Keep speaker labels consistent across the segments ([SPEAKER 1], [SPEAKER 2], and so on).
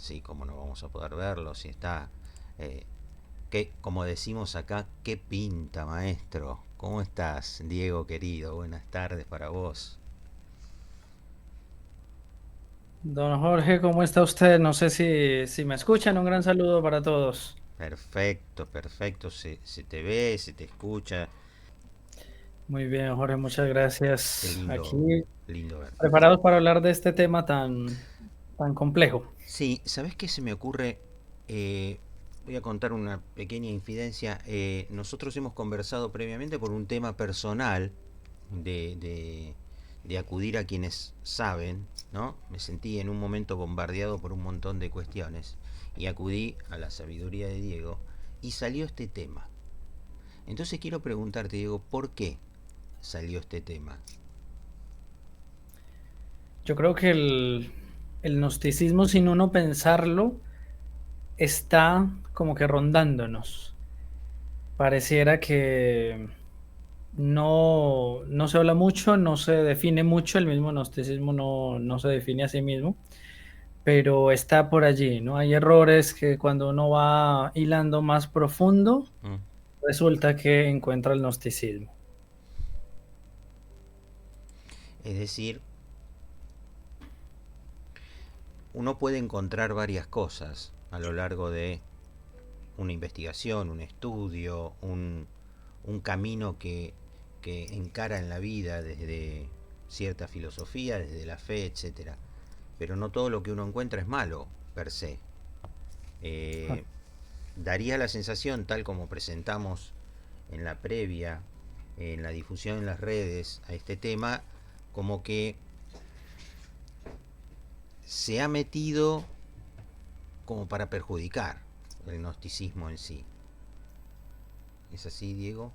[SPEAKER 1] sí, cómo no vamos a poder verlo, si está, eh, como decimos acá, qué pinta, maestro. ¿Cómo estás, Diego querido? Buenas tardes para vos.
[SPEAKER 2] Don Jorge, ¿cómo está usted? No sé si me escuchan. Un gran saludo para todos.
[SPEAKER 1] Perfecto, perfecto, se te ve, se te escucha.
[SPEAKER 2] Muy bien, Jorge, muchas
[SPEAKER 1] Qué
[SPEAKER 2] gracias. Aquí
[SPEAKER 1] lindo, lindo verte.
[SPEAKER 2] preparados para hablar de este tema tan complejo.
[SPEAKER 1] Sí, ¿sabés qué se me ocurre? Eh, Voy a contar una pequeña infidencia. Nosotros hemos conversado previamente por un tema personal de, de, de acudir a quienes saben, ¿no? Me sentí en un momento bombardeado por un montón de cuestiones y acudí a la sabiduría de Diego y salió este tema. Entonces quiero preguntarte, Diego, ¿por qué salió este tema?
[SPEAKER 2] Yo creo que el gnosticismo, sin uno pensarlo, está como que rondándonos. Pareciera que no se habla mucho, no se define mucho, el mismo gnosticismo no se define a sí mismo, pero está por allí, ¿no? Hay errores que cuando uno va hilando más profundo,
[SPEAKER 1] ¿Mm?
[SPEAKER 2] resulta que encuentra el gnosticismo.
[SPEAKER 1] Es decir, uno puede encontrar varias cosas a lo largo de una investigación, un estudio, un camino que encara en la vida desde cierta filosofía, desde la fe, etcétera. Pero no todo lo que uno encuentra es malo, per se. Eh, Daría la sensación, tal como presentamos en la previa, en la difusión en las redes a este tema, como que se ha metido como para perjudicar el gnosticismo en sí. ¿Es así, Diego?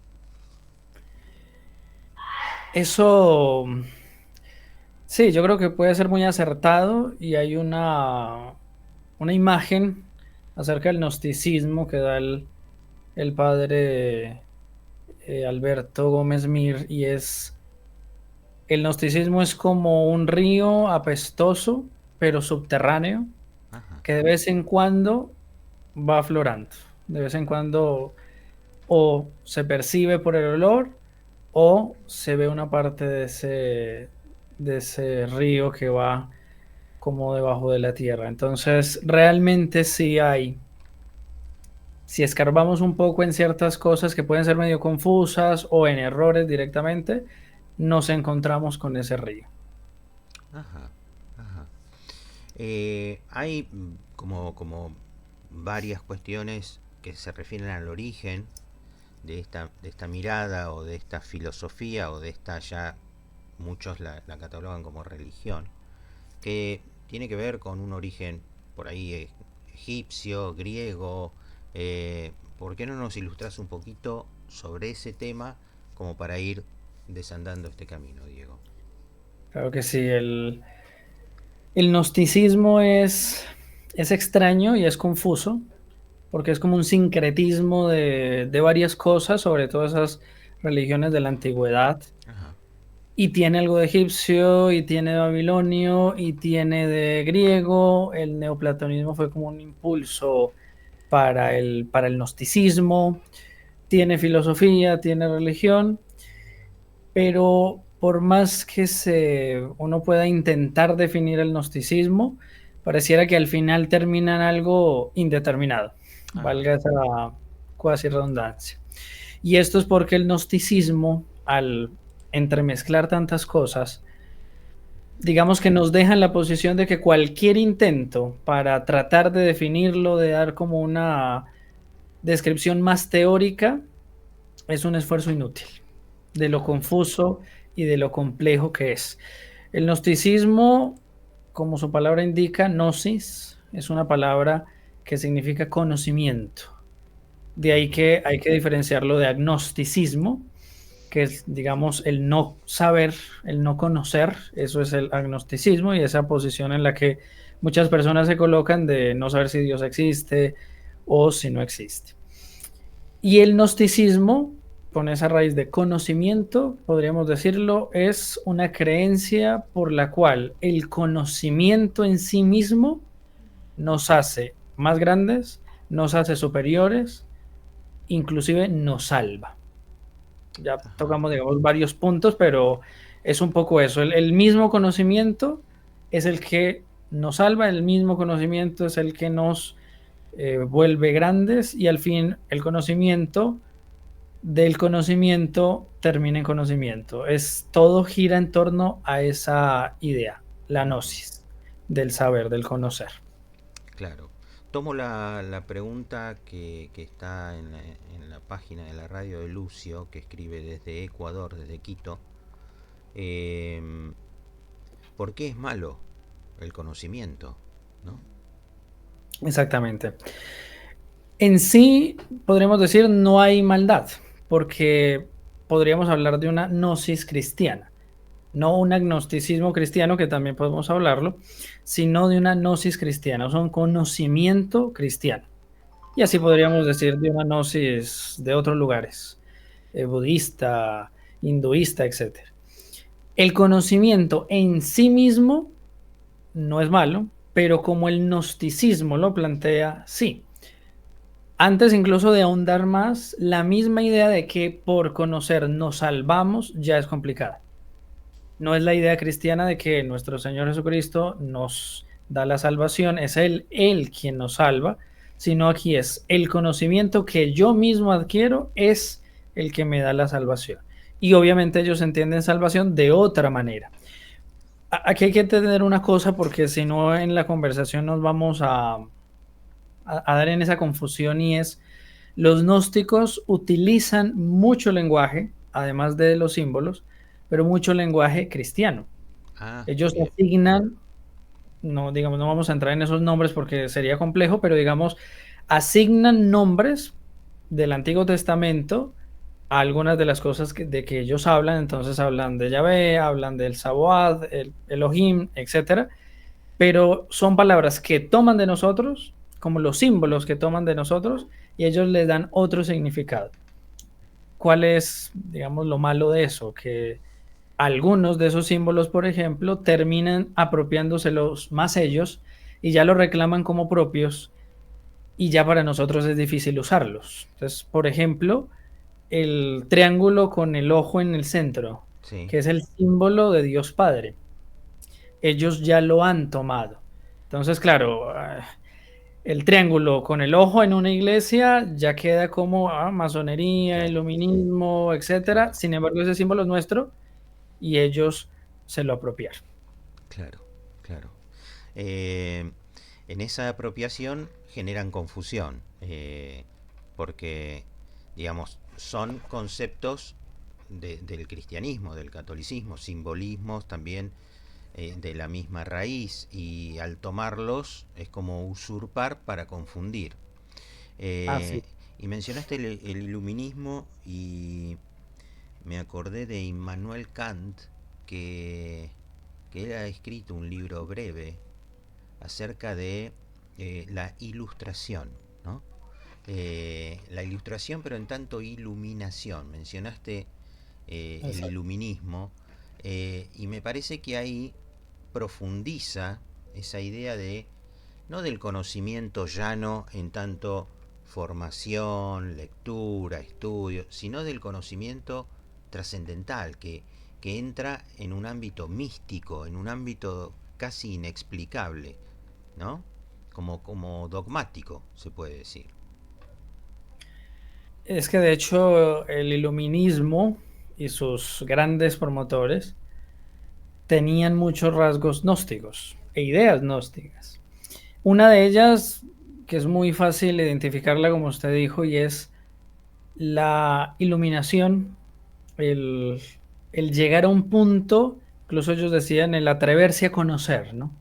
[SPEAKER 2] Eso, sí, yo creo que puede ser muy acertado y hay una imagen acerca del gnosticismo que da el padre Alberto Gómez Mir y es, el gnosticismo es como un río apestoso, pero subterráneo,
[SPEAKER 1] Ajá.
[SPEAKER 2] que de vez en cuando va aflorando. De vez en cuando o se percibe por el olor o se ve una parte de ese río que va como debajo de la tierra. Entonces, realmente sí hay, si escarbamos un poco en ciertas cosas que pueden ser medio confusas o en errores directamente, nos encontramos con ese río.
[SPEAKER 1] Ajá. Ajá. Hay como varias cuestiones que se refieren al origen de esta mirada o de esta filosofía o de esta ya muchos la catalogan como religión, que tiene que ver con un origen por ahí egipcio, griego. ¿Por qué no nos ilustras un poquito sobre ese tema como para ir desandando este camino, Diego?
[SPEAKER 2] Claro que sí, el gnosticismo es extraño y es confuso porque es como un sincretismo de varias cosas, sobre todo esas religiones de la antigüedad.
[SPEAKER 1] Ajá.
[SPEAKER 2] Y tiene algo de egipcio, y tiene de babilonio, y tiene de griego. El neoplatonismo fue como un impulso para el gnosticismo. Tiene filosofía, tiene religión, pero por más que uno pueda intentar definir el gnosticismo, pareciera que al final termina en algo indeterminado,
[SPEAKER 1] Ajá.
[SPEAKER 2] valga esa cuasi redundancia. Y esto es porque el gnosticismo, al entremezclar tantas cosas, digamos que nos deja en la posición de que cualquier intento para tratar de definirlo, de dar como una descripción más teórica, es un esfuerzo inútil, de lo
[SPEAKER 1] Ajá.
[SPEAKER 2] confuso y de lo complejo que es. El gnosticismo, como su palabra indica, gnosis, es una palabra que significa conocimiento. De ahí
[SPEAKER 1] Ujú.
[SPEAKER 2] que hay que diferenciarlo de agnosticismo, que es, digamos, el no saber, el no conocer, eso es el agnosticismo y esa posición en la que muchas personas se colocan de no saber si Dios existe o si no existe. Y el gnosticismo, con esa raíz de conocimiento, podríamos decirlo, es una creencia por la cual el conocimiento en sí mismo nos hace más grandes, nos hace superiores, inclusive nos salva. Ya
[SPEAKER 1] Ajá,
[SPEAKER 2] tocamos, digamos, varios puntos, pero es un poco eso. El mismo conocimiento es el que nos salva, el mismo conocimiento es el que nos vuelve grandes y al fin el conocimiento del conocimiento termina en conocimiento. Todo gira en torno a esa idea, la
[SPEAKER 1] ujú,
[SPEAKER 2] gnosis, del saber, del conocer.
[SPEAKER 1] claro. Tomo la pregunta que está en la página de la radio de Lucio, que escribe desde Ecuador, desde Quito. Em, ¿Por qué es malo el conocimiento? ¿No?
[SPEAKER 2] Exactamente. En sí, podríamos decir, no hay maldad, porque podríamos hablar de una gnosis cristiana, no un agnosticismo cristiano, que también podemos hablarlo, sino de una gnosis cristiana, o sea, un conocimiento cristiano. Y así podríamos decir de una gnosis de otros lugares, budista, hinduista, etcétera. El conocimiento en sí mismo no es malo, pero como el gnosticismo lo plantea, sí. Antes incluso de ahondar más, la misma idea de que por conocer nos salvamos ya es complicada. No es la idea cristiana de que nuestro Señor Jesucristo nos da la salvación, es Él quien nos salva, sino aquí es el conocimiento que yo mismo adquiero es el que me da la salvación. Y obviamente ellos entienden salvación de otra manera. Aquí hay que entender una cosa porque si no en la conversación nos vamos a dar en esa confusión y es los gnósticos utilizan mucho lenguaje, además de los símbolos, pero mucho lenguaje cristiano.
[SPEAKER 1] Ah,
[SPEAKER 2] Ellos
[SPEAKER 1] bien.
[SPEAKER 2] asignan, no, digamos, no vamos a entrar en esos nombres porque sería complejo, pero digamos, asignan nombres del Antiguo Testamento a algunas de las cosas de que ellos hablan. Entonces hablan de Yahvé, hablan del Saboad, el Elohim, etcétera, pero son palabras que toman de nosotros, como los símbolos que toman de nosotros, y ellos les dan otro significado. ¿Cuál es, digamos, lo malo de eso? Que algunos de esos símbolos, por ejemplo, terminan apropiándoselos más ellos y ya los reclaman como propios y ya para nosotros es difícil usarlos. Entonces, por ejemplo, el triángulo con el ojo en el centro,
[SPEAKER 1] Sí,
[SPEAKER 2] que es el símbolo de Dios Padre, ellos ya lo han tomado. Entonces, claro, el triángulo con el ojo en una iglesia ya queda como masonería,
[SPEAKER 1] claro,
[SPEAKER 2] iluminismo, etcétera.
[SPEAKER 1] claro,
[SPEAKER 2] Sin embargo, ese símbolo es nuestro y ellos se lo apropiaron.
[SPEAKER 1] claro, claro. Eh, en esa apropiación generan confusión, porque, digamos, son conceptos del cristianismo, del catolicismo, simbolismos también de la misma raíz, y al tomarlos es como usurpar para confundir.
[SPEAKER 2] Ah, sí.
[SPEAKER 1] Eh, y mencionaste el iluminismo y me acordé de Immanuel Kant, que, que él ha escrito un libro breve acerca de la ilustración, ¿no? La ilustración, pero en tanto iluminación. Mencionaste el
[SPEAKER 2] Exacto.
[SPEAKER 1] iluminismo, y me parece que ahí profundiza esa idea de no del conocimiento llano en tanto formación, lectura, estudio, sino del conocimiento trascendental que entra en un ámbito místico, en un ámbito casi inexplicable, ¿no? Como dogmático, se puede decir.
[SPEAKER 2] Es que de hecho el iluminismo y sus grandes promotores tenían muchos rasgos gnósticos e ideas gnósticas. Una de ellas, que es muy fácil identificarla, como usted dijo, y es la iluminación, el, el llegar a un punto, incluso ellos decían el atreverse a conocer, ¿no?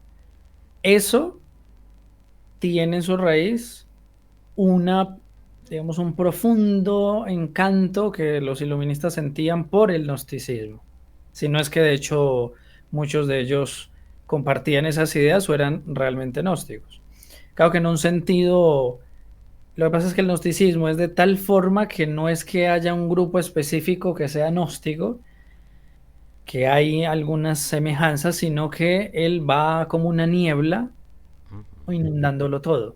[SPEAKER 2] Eso tiene en su raíz una, digamos, un profundo encanto que los iluministas sentían por el gnosticismo. Si no es que de hecho muchos de ellos compartían esas ideas o eran realmente gnósticos. Claro que en un sentido, lo que pasa es que el gnosticismo es de tal forma que no es que haya un grupo específico que sea gnóstico, que hay algunas semejanzas, sino que él va como una niebla inundándolo todo.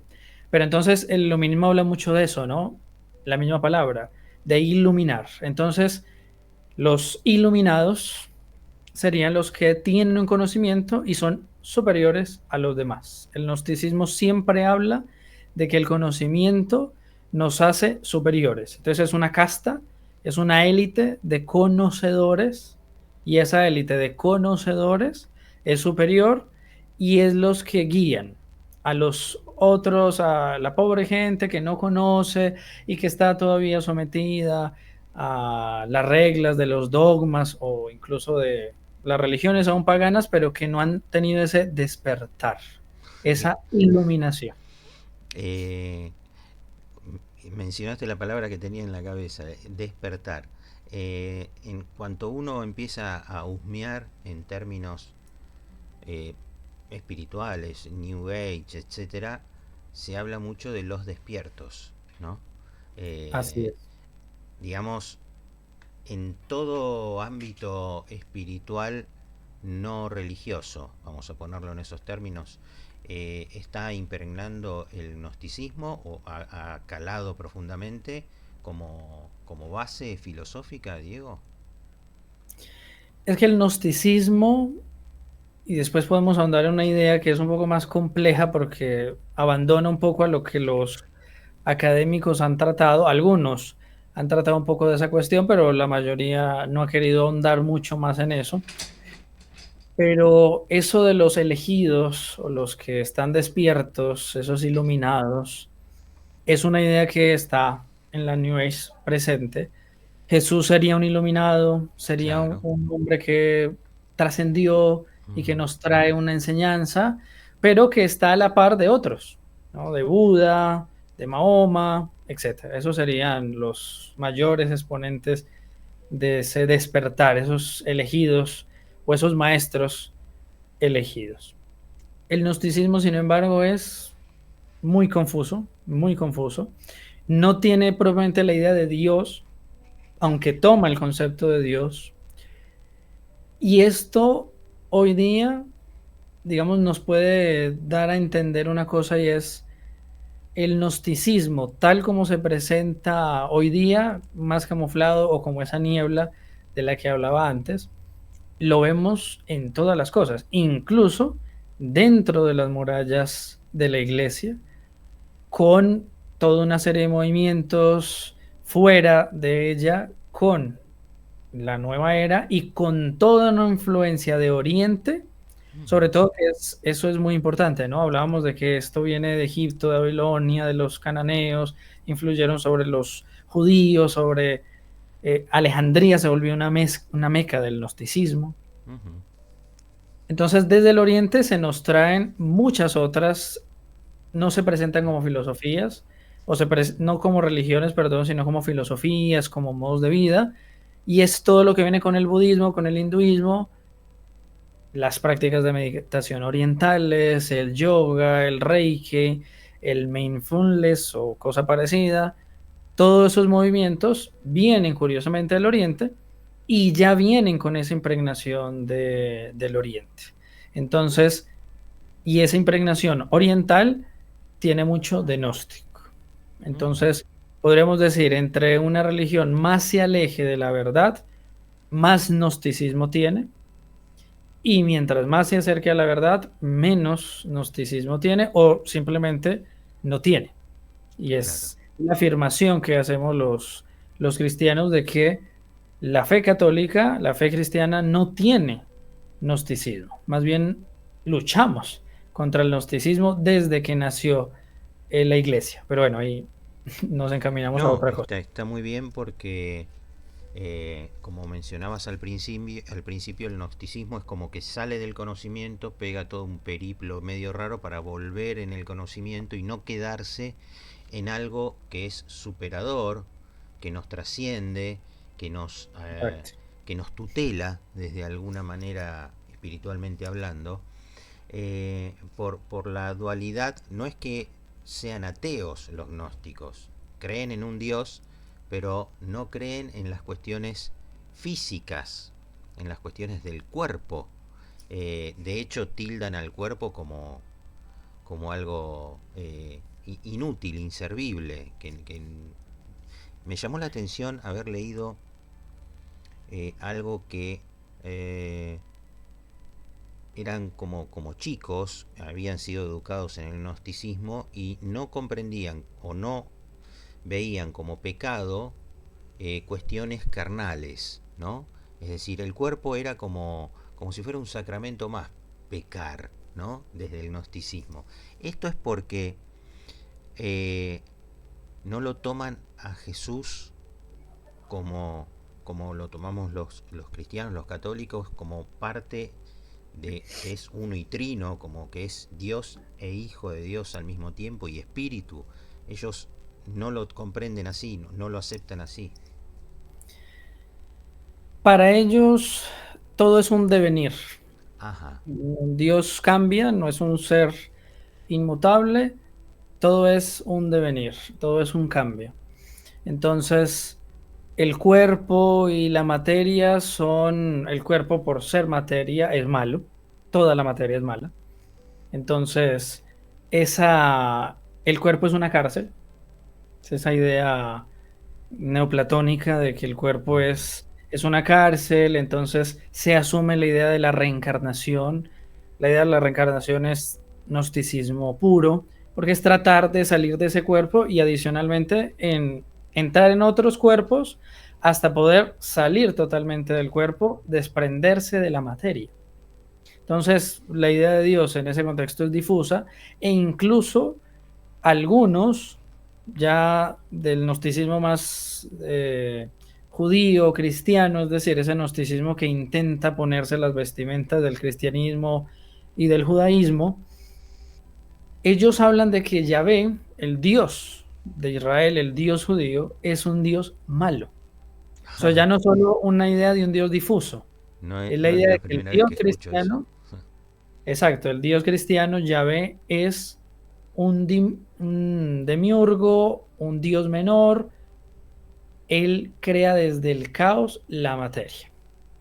[SPEAKER 2] Pero entonces el iluminismo habla mucho de eso, ¿no? La misma palabra, de iluminar. Entonces, los iluminados serían los que tienen un conocimiento y son superiores a los demás. El gnosticismo siempre habla de que el conocimiento nos hace superiores. Entonces es una casta, es una élite de conocedores y esa élite de conocedores es superior y es los que guían a los otros, a la pobre gente que no conoce y que está todavía sometida a las reglas de los dogmas o incluso de las religiones aún paganas, pero que no han tenido ese despertar,
[SPEAKER 1] Bien.
[SPEAKER 2] esa iluminación.
[SPEAKER 1] Eh, Mencionaste la palabra que tenía en la cabeza, despertar. En cuanto uno empieza a husmear en términos eh, espirituales, New Age, etcétera, se habla mucho de los despiertos, ¿no?
[SPEAKER 2] Así
[SPEAKER 1] Eh,
[SPEAKER 2] es.
[SPEAKER 1] digamos, en todo ámbito espiritual no religioso, vamos a ponerlo en esos términos, está impregnando el gnosticismo o ha calado profundamente como base filosófica, Diego.
[SPEAKER 2] Es que el gnosticismo, y después podemos ahondar en una idea que es un poco más compleja porque abandona un poco a lo que los académicos han tratado, algunos han tratado un poco de esa cuestión, pero la mayoría no ha querido ahondar mucho más en eso. Pero eso de los elegidos o los que están despiertos, esos iluminados, es una idea que está en la New Age presente. Jesús sería un iluminado, sería
[SPEAKER 1] Claro.
[SPEAKER 2] un hombre que trascendió y que
[SPEAKER 1] Ujú.
[SPEAKER 2] nos trae una enseñanza, pero que está a la par de otros, ¿no? De Buda, de Mahoma, etcétera. Esos serían los mayores exponentes de ese despertar, esos elegidos o esos maestros elegidos. El gnosticismo, sin embargo, es muy confuso, muy confuso. No tiene propiamente la idea de Dios, aunque toma el concepto de Dios. Y esto hoy día, digamos, nos puede dar a entender una cosa y es el gnosticismo, tal como se presenta hoy día, más camuflado o como esa niebla de la que hablaba antes, lo vemos en todas las cosas, incluso dentro de las murallas de la iglesia, con toda una serie de movimientos fuera de ella, con la nueva era y con toda una influencia de Oriente, sobre
[SPEAKER 1] Ujú.
[SPEAKER 2] todo que eso es muy importante, ¿no? Hablábamos de que esto viene de Egipto, de Babilonia, de los cananeos, influyeron sobre los judíos, sobre Alejandría se volvió una meca del gnosticismo.
[SPEAKER 1] Ujú.
[SPEAKER 2] Entonces, desde el Oriente se nos traen muchas otras, no se presentan como filosofías, no como religiones, perdón, sino como filosofías, como modos de vida, y es todo lo que viene con el budismo, con el hinduismo, las prácticas de meditación orientales, el yoga, el reiki, el mindfulness o cosa parecida, todos esos movimientos vienen curiosamente del Oriente y ya vienen con esa impregnación del Oriente. Entonces, y esa impregnación oriental tiene mucho de gnóstico.
[SPEAKER 1] Ujú.
[SPEAKER 2] Entonces, podríamos decir, entre una religión más se aleje de la verdad, más gnosticismo tiene, y mientras más se acerque a la verdad, menos gnosticismo tiene o simplemente no tiene. Y
[SPEAKER 1] Claro.
[SPEAKER 2] es la afirmación que hacemos los cristianos de que la fe católica, la fe cristiana no tiene gnosticismo. Más bien luchamos contra el gnosticismo desde que nació la iglesia. Pero bueno, ahí nos encaminamos a
[SPEAKER 1] No,
[SPEAKER 2] otra cosa.
[SPEAKER 1] está muy bien porque, como mencionabas al principio, el gnosticismo es como que sale del conocimiento, pega todo un periplo medio raro para volver en el conocimiento y no quedarse en algo que es superador, que nos trasciende, que nos, eh,
[SPEAKER 2] Exacto.
[SPEAKER 1] que nos tutela desde alguna manera espiritualmente hablando, por la dualidad. No es que sean ateos los gnósticos, creen en un Dios, pero no creen en las cuestiones físicas, en las cuestiones del cuerpo. De hecho, tildan al cuerpo como algo inútil, inservible, me llamó la atención haber leído algo que eran como chicos, habían sido educados en el gnosticismo y no comprendían o no veían como pecado cuestiones carnales, ¿no? Es decir, el cuerpo era como si fuera un sacramento más, pecar, ¿no? Desde el gnosticismo. Esto es porque eh, no lo toman a Jesús como lo tomamos los cristianos, los católicos, como parte de que es uno y trino, como que es Dios e Hijo de Dios al mismo tiempo y Espíritu. Ellos no lo comprenden así, no lo aceptan así.
[SPEAKER 2] Para ellos todo es un devenir.
[SPEAKER 1] Ajá.
[SPEAKER 2] Dios cambia, no es un ser inmutable, todo es un devenir, todo es un cambio. Entonces, el cuerpo y la materia son, el cuerpo por ser materia es malo, toda la materia es mala. Entonces, el cuerpo es una cárcel, es esa idea neoplatónica de que el cuerpo
[SPEAKER 1] Ujú.
[SPEAKER 2] es una cárcel, entonces se asume la idea de la reencarnación. La idea de la reencarnación es gnosticismo puro, porque es tratar de salir de ese cuerpo y adicionalmente entrar en otros cuerpos hasta poder salir totalmente del cuerpo, desprenderse de la materia. Entonces, la idea de Dios en ese contexto es difusa e incluso algunos ya del gnosticismo más judío, cristiano, es decir, ese gnosticismo que intenta ponerse las vestimentas del cristianismo y del judaísmo, ellos hablan de que Yahvé, el Dios de Israel, el Dios judío, es un Dios malo. O sea, ya no solo una idea de un Dios difuso, es la
[SPEAKER 1] No es
[SPEAKER 2] idea
[SPEAKER 1] la
[SPEAKER 2] de que el
[SPEAKER 1] primera vez
[SPEAKER 2] Dios
[SPEAKER 1] que escucho eso.
[SPEAKER 2] cristiano, exacto, el Dios cristiano, Yahvé, es un demiurgo, un Dios menor. Él crea desde el caos la materia.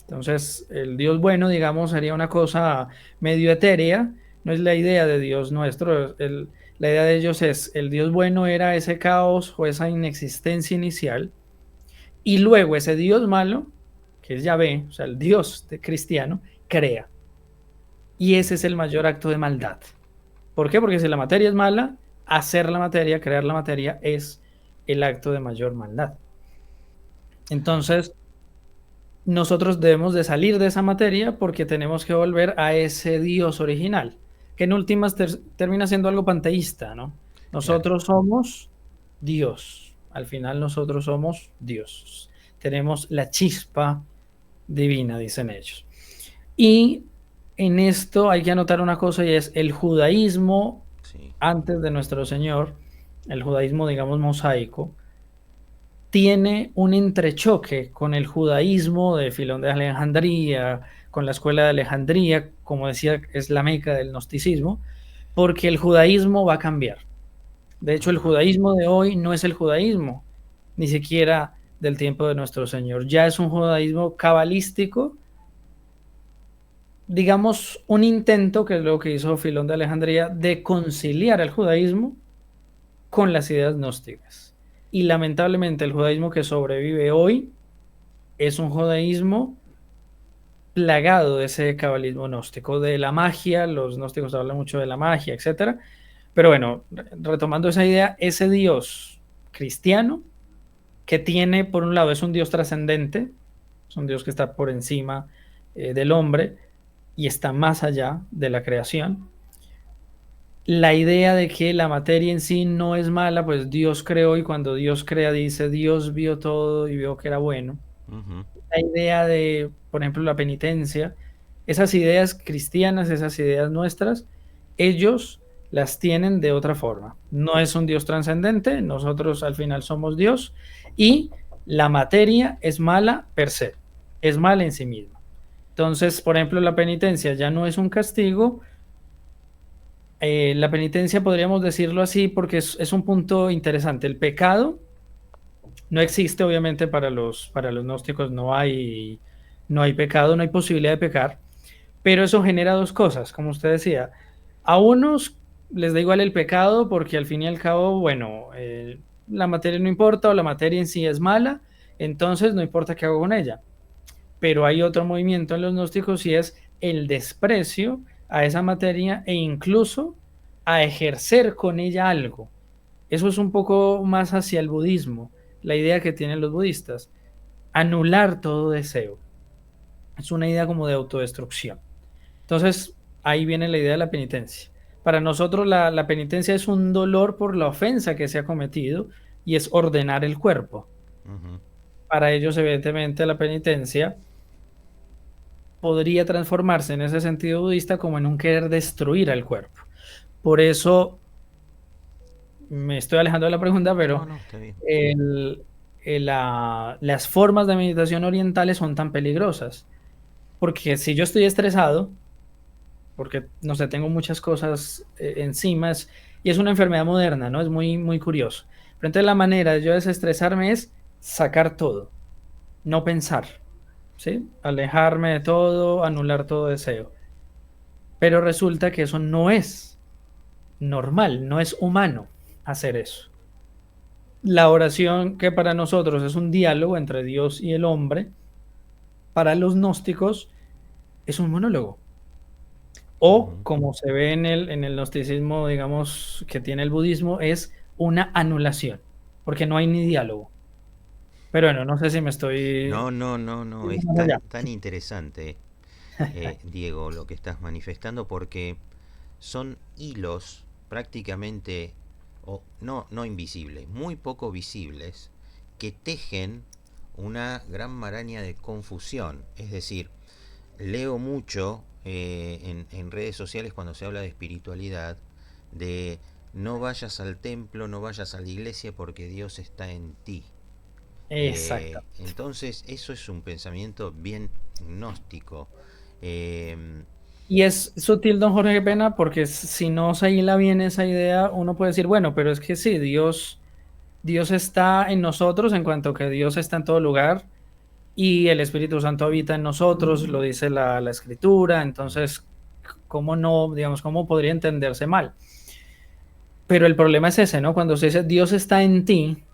[SPEAKER 2] Entonces, el Dios bueno, digamos, sería una cosa medio etérea, no es la idea de Dios nuestro, la idea de ellos es, el Dios bueno era ese caos o esa inexistencia inicial, y luego ese Dios malo, que es Yahvé, o sea, el Dios cristiano, crea. Y ese es el mayor acto de maldad. ¿Por qué? Porque si la materia es mala, hacer la materia, crear la materia, es el acto de mayor maldad. Entonces, nosotros debemos de salir de esa materia porque tenemos que volver a ese Dios original, que en últimas termina siendo algo panteísta, ¿no?
[SPEAKER 1] Claro.
[SPEAKER 2] Nosotros somos Dios, al final nosotros somos Dios. Tenemos la chispa divina, dicen ellos. Y en esto hay que anotar una cosa y es el judaísmo
[SPEAKER 1] Sí.
[SPEAKER 2] antes de nuestro Señor, el judaísmo, digamos, mosaico, tiene un entrechoque con el judaísmo de Filón de Alejandría, con la escuela de Alejandría, como decía, es la meca del gnosticismo, porque el judaísmo va a cambiar. De hecho, el
[SPEAKER 1] Ajá.
[SPEAKER 2] judaísmo de hoy no es el judaísmo, ni siquiera del tiempo de nuestro Señor. Ya es un judaísmo cabalístico, digamos, un intento, que es lo que hizo Filón de Alejandría, de conciliar el judaísmo con las ideas gnósticas. Y lamentablemente el judaísmo que sobrevive hoy es un judaísmo plagado de ese cabalismo gnóstico, de la magia, los gnósticos hablan mucho de la magia, etcétera. Pero bueno, retomando esa idea, ese Dios cristiano que tiene, por un lado, es un Dios trascendente, es un Dios que está por encima del hombre y está más allá de la creación. La idea de que la materia en sí no es mala, pues Dios creó y cuando Dios crea dice, Dios vio todo y vio que era bueno.
[SPEAKER 1] Ujú.
[SPEAKER 2] La idea de, por ejemplo, la penitencia, esas ideas cristianas, esas ideas nuestras, ellos las tienen de otra forma. No es un Dios trascendente, nosotros al final somos Dios y la materia es mala per se, es mala en sí misma. Entonces, por ejemplo, la penitencia ya no es un castigo. La penitencia podríamos decirlo así porque es un punto interesante. El pecado no existe, obviamente, para los gnósticos, no hay pecado, no hay posibilidad de pecar, pero eso genera dos cosas, como usted decía. A unos les da igual el pecado porque al fin y al cabo, bueno, la materia no importa o la materia en sí es mala, entonces no importa qué hago con ella. Pero hay otro movimiento en los gnósticos y es el desprecio a esa materia e incluso a ejercer con ella algo. Eso es un poco más hacia el budismo, la idea que tienen los budistas, anular todo deseo. Es una idea como de autodestrucción. Entonces, ahí viene la idea de la penitencia. Para nosotros la penitencia es un dolor por la ofensa que se ha cometido y es ordenar el cuerpo.
[SPEAKER 1] Ujú.
[SPEAKER 2] Para ellos, evidentemente, la penitencia podría transformarse en ese sentido budista como en un querer destruir al cuerpo. Por eso me estoy alejando de la pregunta,
[SPEAKER 1] No,
[SPEAKER 2] pero
[SPEAKER 1] no, está bien.
[SPEAKER 2] las formas de meditación orientales son tan peligrosas. Porque si yo estoy estresado, porque no sé, tengo muchas cosas encima y es una enfermedad moderna, ¿no? Es muy, muy curioso. Pero entonces la manera de yo desestresarme es sacar todo, no pensar, ¿sí? Alejarme de todo, anular todo deseo. Pero resulta que eso no es normal, no es humano hacer eso. La oración, que para nosotros es un diálogo entre Dios y el hombre, para los gnósticos es un monólogo. O,
[SPEAKER 1] Ujú.
[SPEAKER 2] como se ve en el gnosticismo, digamos, que tiene el budismo, es una anulación, porque no hay ni diálogo. Pero bueno, no sé si me estoy
[SPEAKER 1] No, no, no, no,
[SPEAKER 2] yendo
[SPEAKER 1] es
[SPEAKER 2] más allá.
[SPEAKER 1] tan interesante, Diego, lo que estás manifestando, porque son hilos prácticamente, o no, no invisibles, muy poco visibles, que tejen una gran maraña de confusión. Es decir, leo mucho en redes sociales cuando se habla de espiritualidad, de no vayas al templo, no vayas a la iglesia porque Dios está en ti.
[SPEAKER 2] Exacto.
[SPEAKER 1] Entonces, eso es un pensamiento bien gnóstico. Eh,
[SPEAKER 2] Y es sutil, don Jorge, qué pena, porque si no se hila bien esa idea, uno puede decir, bueno, pero es que sí, Dios está en nosotros en cuanto que Dios está en todo lugar y el Espíritu Santo habita en nosotros, lo dice la Escritura, entonces, ¿cómo no, digamos, cómo podría entenderse mal? Pero el problema es ese, ¿no? Cuando se dice Dios está en ti,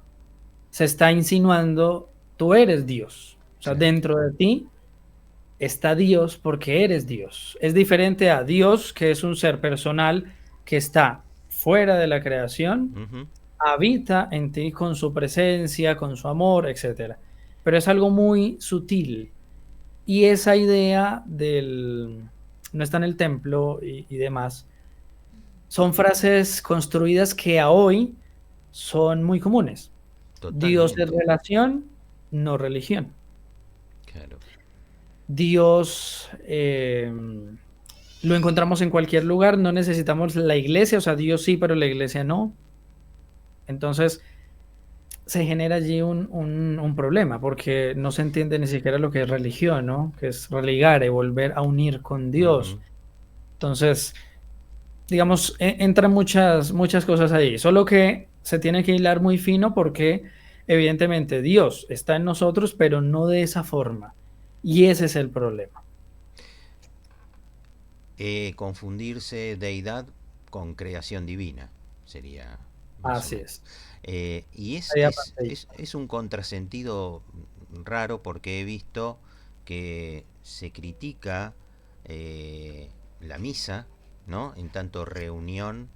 [SPEAKER 2] se está insinuando tú eres Dios. O sea,
[SPEAKER 1] claro.
[SPEAKER 2] dentro de ti está Dios porque eres Dios. Es diferente a Dios, que es un ser personal que está fuera de la creación,
[SPEAKER 1] Ujú.
[SPEAKER 2] habita en ti con su presencia, con su amor, etcétera. Pero es algo muy sutil. Y esa idea del no está en el templo y demás, son frases construidas que a hoy son muy comunes. Dios es
[SPEAKER 1] Totalmente.
[SPEAKER 2] relación, no religión.
[SPEAKER 1] Claro.
[SPEAKER 2] Dios lo encontramos en cualquier lugar, no necesitamos la iglesia, o sea, Dios sí, pero la iglesia no. Entonces se genera allí un problema porque no se entiende ni siquiera lo que es religión, ¿no? Que es religare, volver a unir con Dios.
[SPEAKER 1] Ujú.
[SPEAKER 2] Entonces, digamos, entran muchas cosas ahí, solo que se tiene que hilar muy fino porque evidentemente Dios está en nosotros, pero no de esa forma. Y ese es el problema.
[SPEAKER 1] Confundirse deidad con creación divina sería más o
[SPEAKER 2] Así
[SPEAKER 1] menos.
[SPEAKER 2] es.
[SPEAKER 1] Y
[SPEAKER 2] Ahí aparte ahí.
[SPEAKER 1] es un contrasentido raro porque he visto que se critica la misa, ¿no? En tanto reunión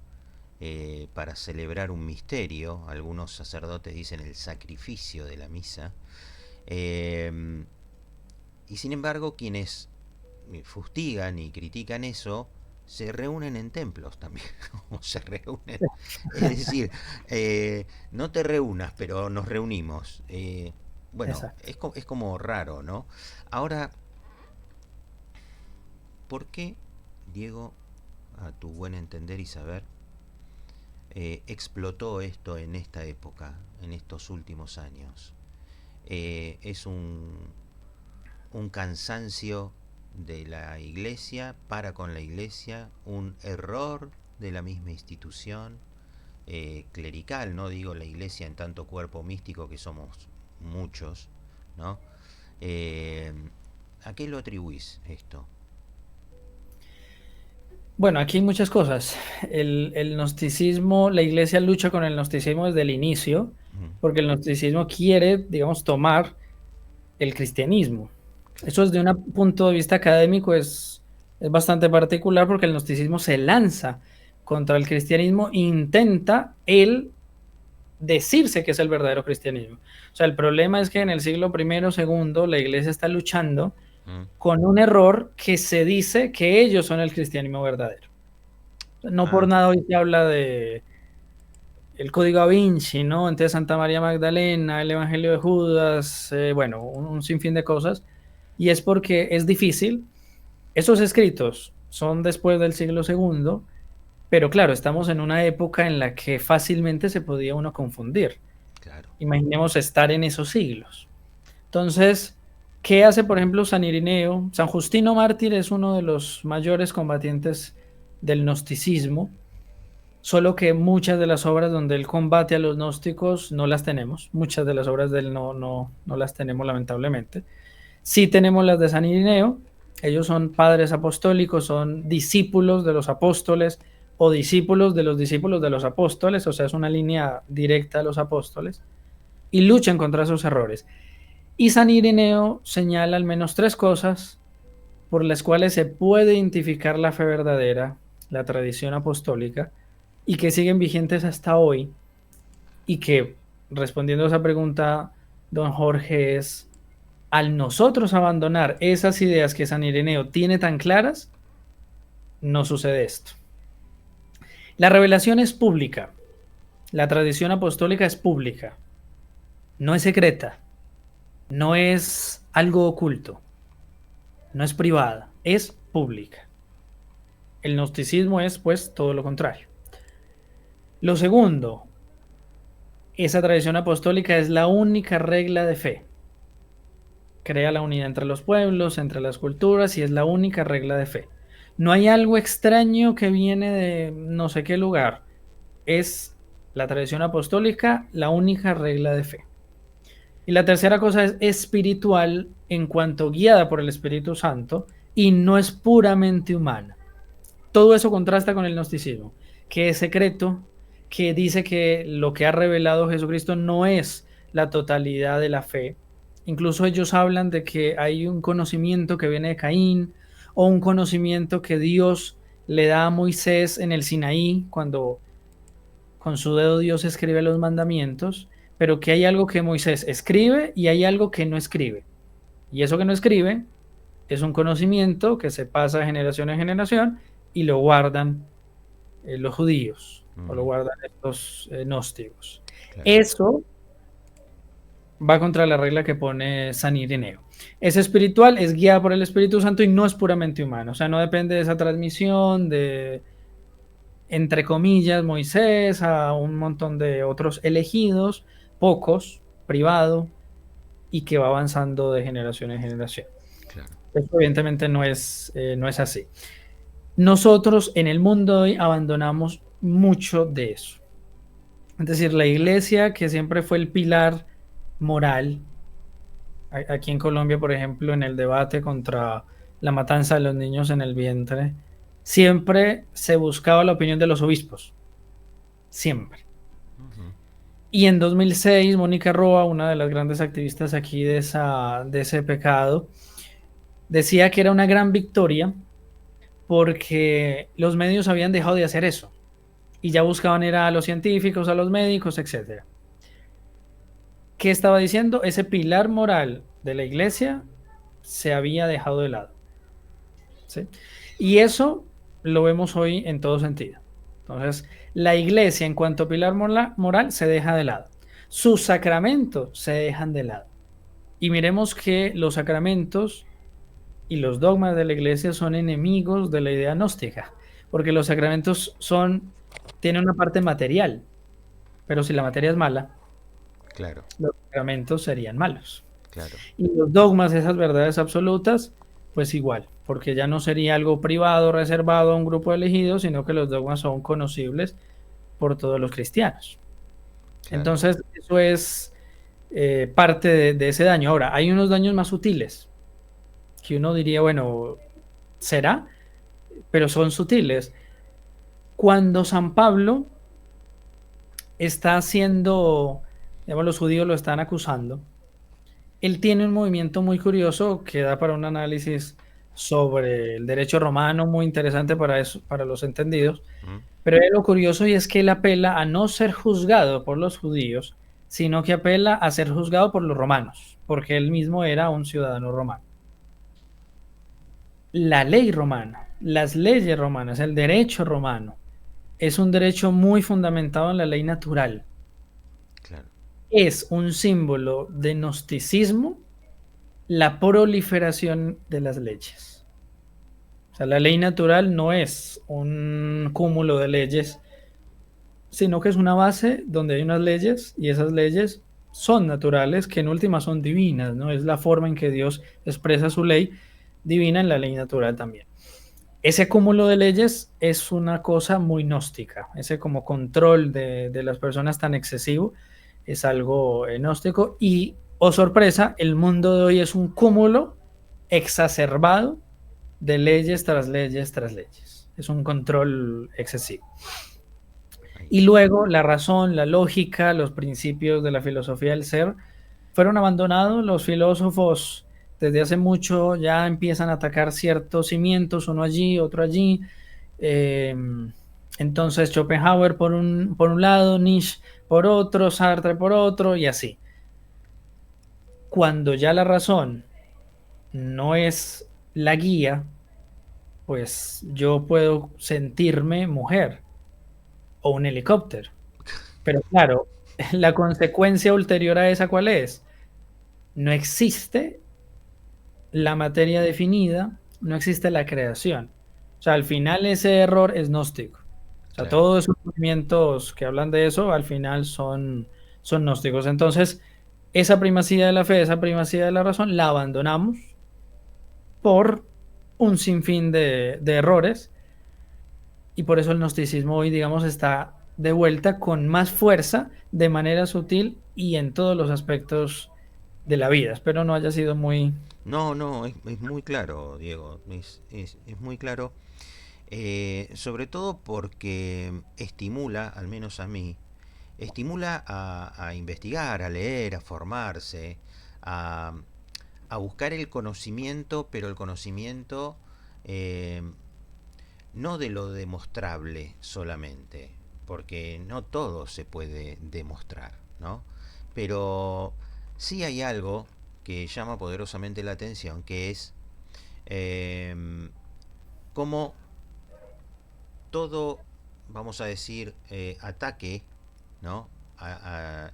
[SPEAKER 1] para celebrar un misterio. Algunos sacerdotes dicen el sacrificio de la misa. Eh, y sin embargo, quienes fustigan y critican eso, se reúnen en templos también, o se reúnen, es decir, no te reúnas, pero nos reunimos. Bueno,
[SPEAKER 2] Exacto.
[SPEAKER 1] es como raro, ¿no? Ahora, ¿por qué, Diego, a tu buen entender y saber, explotó esto en esta época, en estos últimos años? Es un cansancio de la iglesia para con la iglesia, un error de la misma institución clerical, no digo la iglesia en tanto cuerpo místico que somos muchos, ¿no? Eh, ¿A qué lo atribuís esto?
[SPEAKER 2] Bueno, aquí hay muchas cosas. El gnosticismo, la iglesia lucha con el gnosticismo desde el inicio,
[SPEAKER 1] Ujú.
[SPEAKER 2] porque el gnosticismo quiere, digamos, tomar el cristianismo. Eso desde un punto de vista académico es bastante particular porque el gnosticismo se lanza contra el cristianismo e intenta él decirse que es el verdadero cristianismo. O sea, el problema es que en el siglo I, segundo, la iglesia está luchando
[SPEAKER 1] Mm.
[SPEAKER 2] con un error que se dice que ellos son el cristianismo verdadero. No por
[SPEAKER 1] Ah,
[SPEAKER 2] nada hoy se habla de el Código Da Vinci, ¿no? Entonces Santa María Magdalena, el Evangelio de Judas, bueno, un sinfín de cosas. Y es porque es difícil. Esos escritos son después del siglo segundo, pero claro, estamos en una época en la que fácilmente se podía uno confundir.
[SPEAKER 1] claro.
[SPEAKER 2] Imaginemos estar en esos siglos. Entonces, ¿qué hace, por ejemplo, San Irineo? San Justino Mártir es uno de los mayores combatientes del gnosticismo, solo que muchas de las obras donde él combate a los gnósticos no las tenemos. Muchas de las obras de él no las tenemos, lamentablemente. Sí tenemos las de San Irineo. Ellos son padres apostólicos, son discípulos de los apóstoles o discípulos de los apóstoles, o sea, es una línea directa a los apóstoles, y luchan contra esos errores. Y San Irineo señala al menos tres cosas por las cuales se puede identificar la fe verdadera, la tradición apostólica, y que siguen vigentes hasta hoy, y que, respondiendo a esa pregunta, don Jorge, es al nosotros abandonar esas ideas que San Ireneo tiene tan claras, no sucede esto. La revelación es pública, la tradición apostólica es pública, no es secreta, no es algo oculto, no es privada, es pública. El gnosticismo es, pues, todo lo contrario. Lo segundo, esa tradición apostólica es la única regla de fe. Crea la unidad entre los pueblos, entre las culturas y es la única regla de fe. No hay algo extraño que viene de no sé qué lugar. Es la tradición apostólica la única regla de fe. Y la tercera cosa es espiritual en cuanto guiada por el Espíritu Santo y no es puramente humana. Todo eso contrasta con el gnosticismo, que es secreto, que dice que lo que ha revelado Jesucristo no es la totalidad de la fe. Incluso ellos hablan de que hay un conocimiento que viene de Caín o un conocimiento que Dios le da a Moisés en el Sinaí cuando con su dedo Dios escribe los mandamientos, pero que hay algo que Moisés escribe y hay algo que no escribe. Y eso que no escribe es un conocimiento que se pasa de generación en generación y lo guardan los judíos o lo
[SPEAKER 1] Mm,
[SPEAKER 2] guardan estos gnósticos.
[SPEAKER 1] claro.
[SPEAKER 2] Eso va contra la regla que pone San Ireneo. Es espiritual, es guiada por el Espíritu Santo y no es puramente humano. O sea, no depende de esa transmisión de, entre comillas, Moisés a un montón de otros elegidos, pocos, privado, y que va avanzando de generación en generación.
[SPEAKER 1] Claro.
[SPEAKER 2] Eso evidentemente no es así. Nosotros en el mundo hoy abandonamos mucho de eso. Es decir, la iglesia, que siempre fue el pilar moral, aquí en Colombia, por ejemplo, en el debate contra la matanza de los niños en el vientre, siempre se buscaba la opinión de los obispos, siempre.
[SPEAKER 1] Ujú.
[SPEAKER 2] Y en 2006, Mónica Roa, una de las grandes activistas aquí de ese pecado, decía que era una gran victoria porque los medios habían dejado de hacer eso y ya buscaban era a los científicos, a los médicos, etcétera. ¿Qué estaba diciendo? Ese pilar moral de la iglesia se había dejado de lado, ¿sí? Y eso lo vemos hoy en todo sentido. Entonces, la iglesia en cuanto a pilar moral se deja de lado. Sus sacramentos se dejan de lado. Y miremos que los sacramentos y los dogmas de la iglesia son enemigos de la idea gnóstica, porque los sacramentos tienen una parte material, pero si la materia es mala,
[SPEAKER 1] Claro,
[SPEAKER 2] los sacramentos serían malos.
[SPEAKER 1] claro.
[SPEAKER 2] Y los dogmas, esas verdades absolutas, pues igual, porque ya no sería algo privado, reservado a un grupo elegido, sino que los dogmas son conocibles por todos los cristianos.
[SPEAKER 1] Claro.
[SPEAKER 2] Entonces, eso es parte de ese daño. Ahora, hay unos daños más sutiles, que uno diría, bueno, ¿será? pero son sutiles. Cuando San Pablo está haciendo, digamos, los judíos lo están acusando, él tiene un movimiento muy curioso que da para un análisis sobre el derecho romano muy interesante para eso, para los entendidos.
[SPEAKER 1] ¿Mm?
[SPEAKER 2] Pero lo curioso y es que él apela a no ser juzgado por los judíos, sino que apela a ser juzgado por los romanos, porque él mismo era un ciudadano romano. La ley romana, las leyes romanas, el derecho romano, es un derecho muy fundamentado en la ley natural.
[SPEAKER 1] Claro,
[SPEAKER 2] Es un símbolo de gnosticismo la proliferación de las leyes. O sea, la ley natural no es un cúmulo de leyes, sino que es una base donde hay unas leyes y esas leyes son naturales, que en última son divinas, ¿no? Es la forma en que Dios expresa su ley divina en la ley natural también. Ese cúmulo de leyes es una cosa muy gnóstica, ese como control de las personas tan excesivo es algo gnóstico y, oh sorpresa, el mundo de hoy es un cúmulo exacerbado de leyes tras leyes tras leyes. Es un control excesivo.
[SPEAKER 1] ahí
[SPEAKER 2] Y
[SPEAKER 1] está.
[SPEAKER 2] luego la razón, la lógica, los principios de la filosofía del ser fueron abandonados. Los filósofos desde hace mucho ya empiezan a atacar ciertos cimientos, uno allí, otro allí. Eh, entonces Schopenhauer por un lado, Nietzsche por otro, Sartre por otro y así. Cuando ya la razón no es la guía, pues yo puedo sentirme mujer o un helicóptero. Pero claro, la consecuencia ulterior a esa, ¿cuál es? No existe la materia definida, no existe la creación. O sea, al final ese error es gnóstico. O sea,
[SPEAKER 1] Claro.
[SPEAKER 2] todos esos movimientos que hablan de eso, al final son gnósticos. Entonces, esa primacía de la fe, esa primacía de la razón, la abandonamos por un sinfín de errores y por eso el gnosticismo hoy, digamos, está de vuelta con más fuerza, de manera sutil y en todos los aspectos de la vida. Espero no haya sido muy...
[SPEAKER 1] No, no, es muy claro, Diego, es muy claro, sobre todo porque estimula, al menos a mí, estimula a investigar, a leer, a formarse, a, a buscar el conocimiento, pero el conocimiento eh, no de lo demostrable solamente, porque no todo se puede demostrar, ¿no? Pero sí hay algo que llama poderosamente la atención, que es eh, cómo todo, vamos a decir, ataque, ¿no?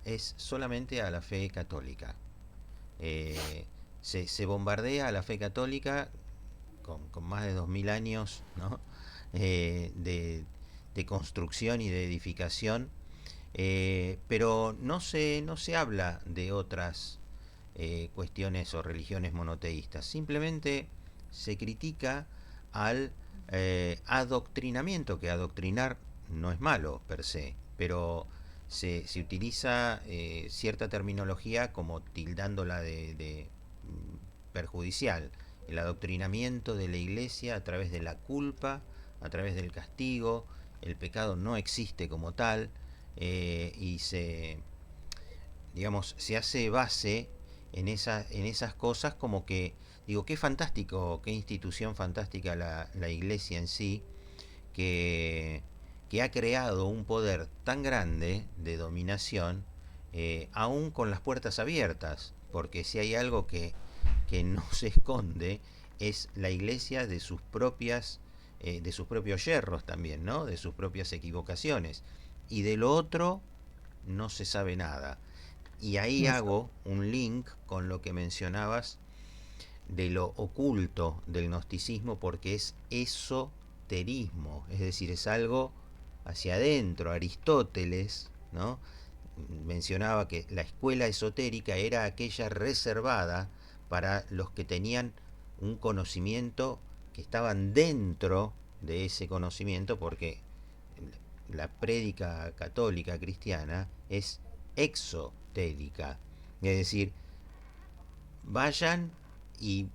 [SPEAKER 1] Es solamente a la fe católica. Eh, se bombardea a la fe católica con más de 2000 años, ¿no? De construcción y de edificación, pero no se habla de otras cuestiones o religiones monoteístas, simplemente se critica al adoctrinamiento, que adoctrinar no es malo per se, pero se utiliza cierta terminología como tildándola de perjudicial. El adoctrinamiento de la iglesia a través de la culpa, a través del castigo, el pecado no existe como tal, y digamos, se hace base en esas cosas como que, digo, qué fantástico, qué institución fantástica la iglesia en sí, que, que ha creado un poder tan grande de dominación, aún con las puertas abiertas, porque si hay algo que no se esconde, es la iglesia de sus propios yerros también, ¿no? De sus propias equivocaciones. Y de lo otro no se sabe nada. Y ahí hago un link con lo que mencionabas de lo oculto del gnosticismo, porque es esoterismo, es decir, es algo hacia adentro. Aristóteles, ¿no? Mencionaba que la escuela esotérica era aquella reservada para los que tenían un conocimiento, que estaban dentro de ese conocimiento, porque la prédica católica cristiana es exotérica, es decir, vayan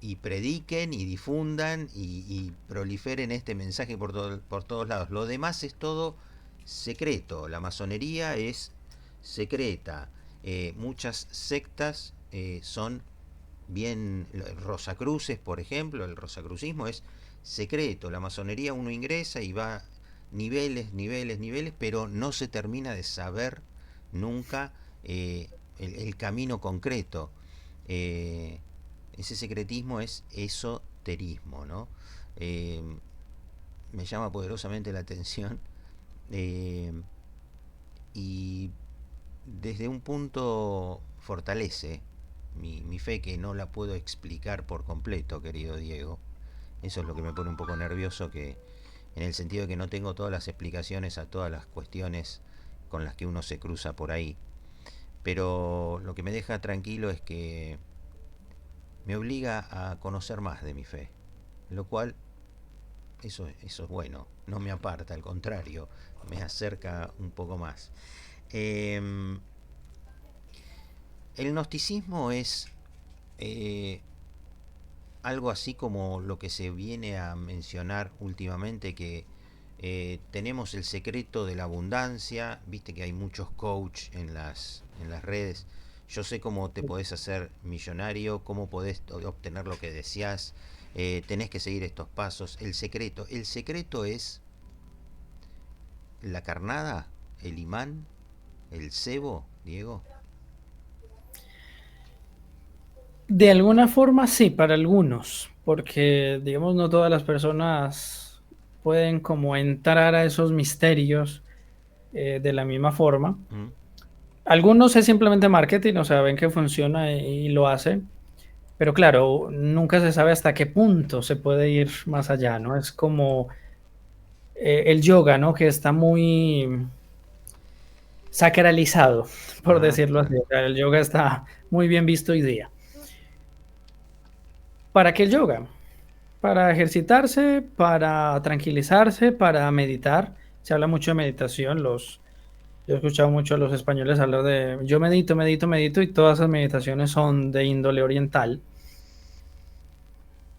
[SPEAKER 1] y prediquen y difundan y proliferen este mensaje por todos lados. Lo demás es todo secreto. La masonería es secreta. Muchas sectas son bien rosacruces, por ejemplo. El rosacrucismo es secreto. La masonería uno ingresa y va niveles, niveles, niveles, pero no se termina de saber nunca el camino concreto. Eh, ese secretismo es esoterismo, ¿no? Eh, Me llama poderosamente la atención eh, y desde un punto fortalece mi fe, que no la puedo explicar por completo, querido Diego. Eso es lo que me pone un poco nervioso, que en el sentido de que no tengo todas las explicaciones a todas las cuestiones con las que uno se cruza por ahí. Pero lo que me deja tranquilo es que me obliga a conocer más de mi fe, lo cual eso es bueno, no me aparta, al contrario, me acerca un poco más. Eh, el gnosticismo es eh, algo así como lo que se viene a mencionar últimamente, que tenemos el secreto de la abundancia. Viste que hay muchos coach en las redes. Yo sé cómo te podés hacer millonario, cómo podés obtener lo que deseas. Tenés que seguir estos pasos. El secreto es la carnada, el imán, el cebo, Diego.
[SPEAKER 2] De alguna forma sí, para algunos, porque digamos no todas las personas pueden como entrar a esos misterios de la misma forma.
[SPEAKER 1] ¿Mm?
[SPEAKER 2] Algunos es simplemente marketing, o sea, ven que funciona y lo hacen, pero claro, nunca se sabe hasta qué punto se puede ir más allá, ¿no? Es como el yoga, ¿no? Que está muy sacralizado, por
[SPEAKER 1] Ah,
[SPEAKER 2] decirlo así.
[SPEAKER 1] claro.
[SPEAKER 2] O sea, el yoga está muy bien visto hoy día. ¿Para qué el yoga? Para ejercitarse, para tranquilizarse, para meditar. Se habla mucho de meditación. Yo he escuchado mucho a los españoles hablar de yo medito, medito, medito, y todas esas meditaciones son de índole oriental.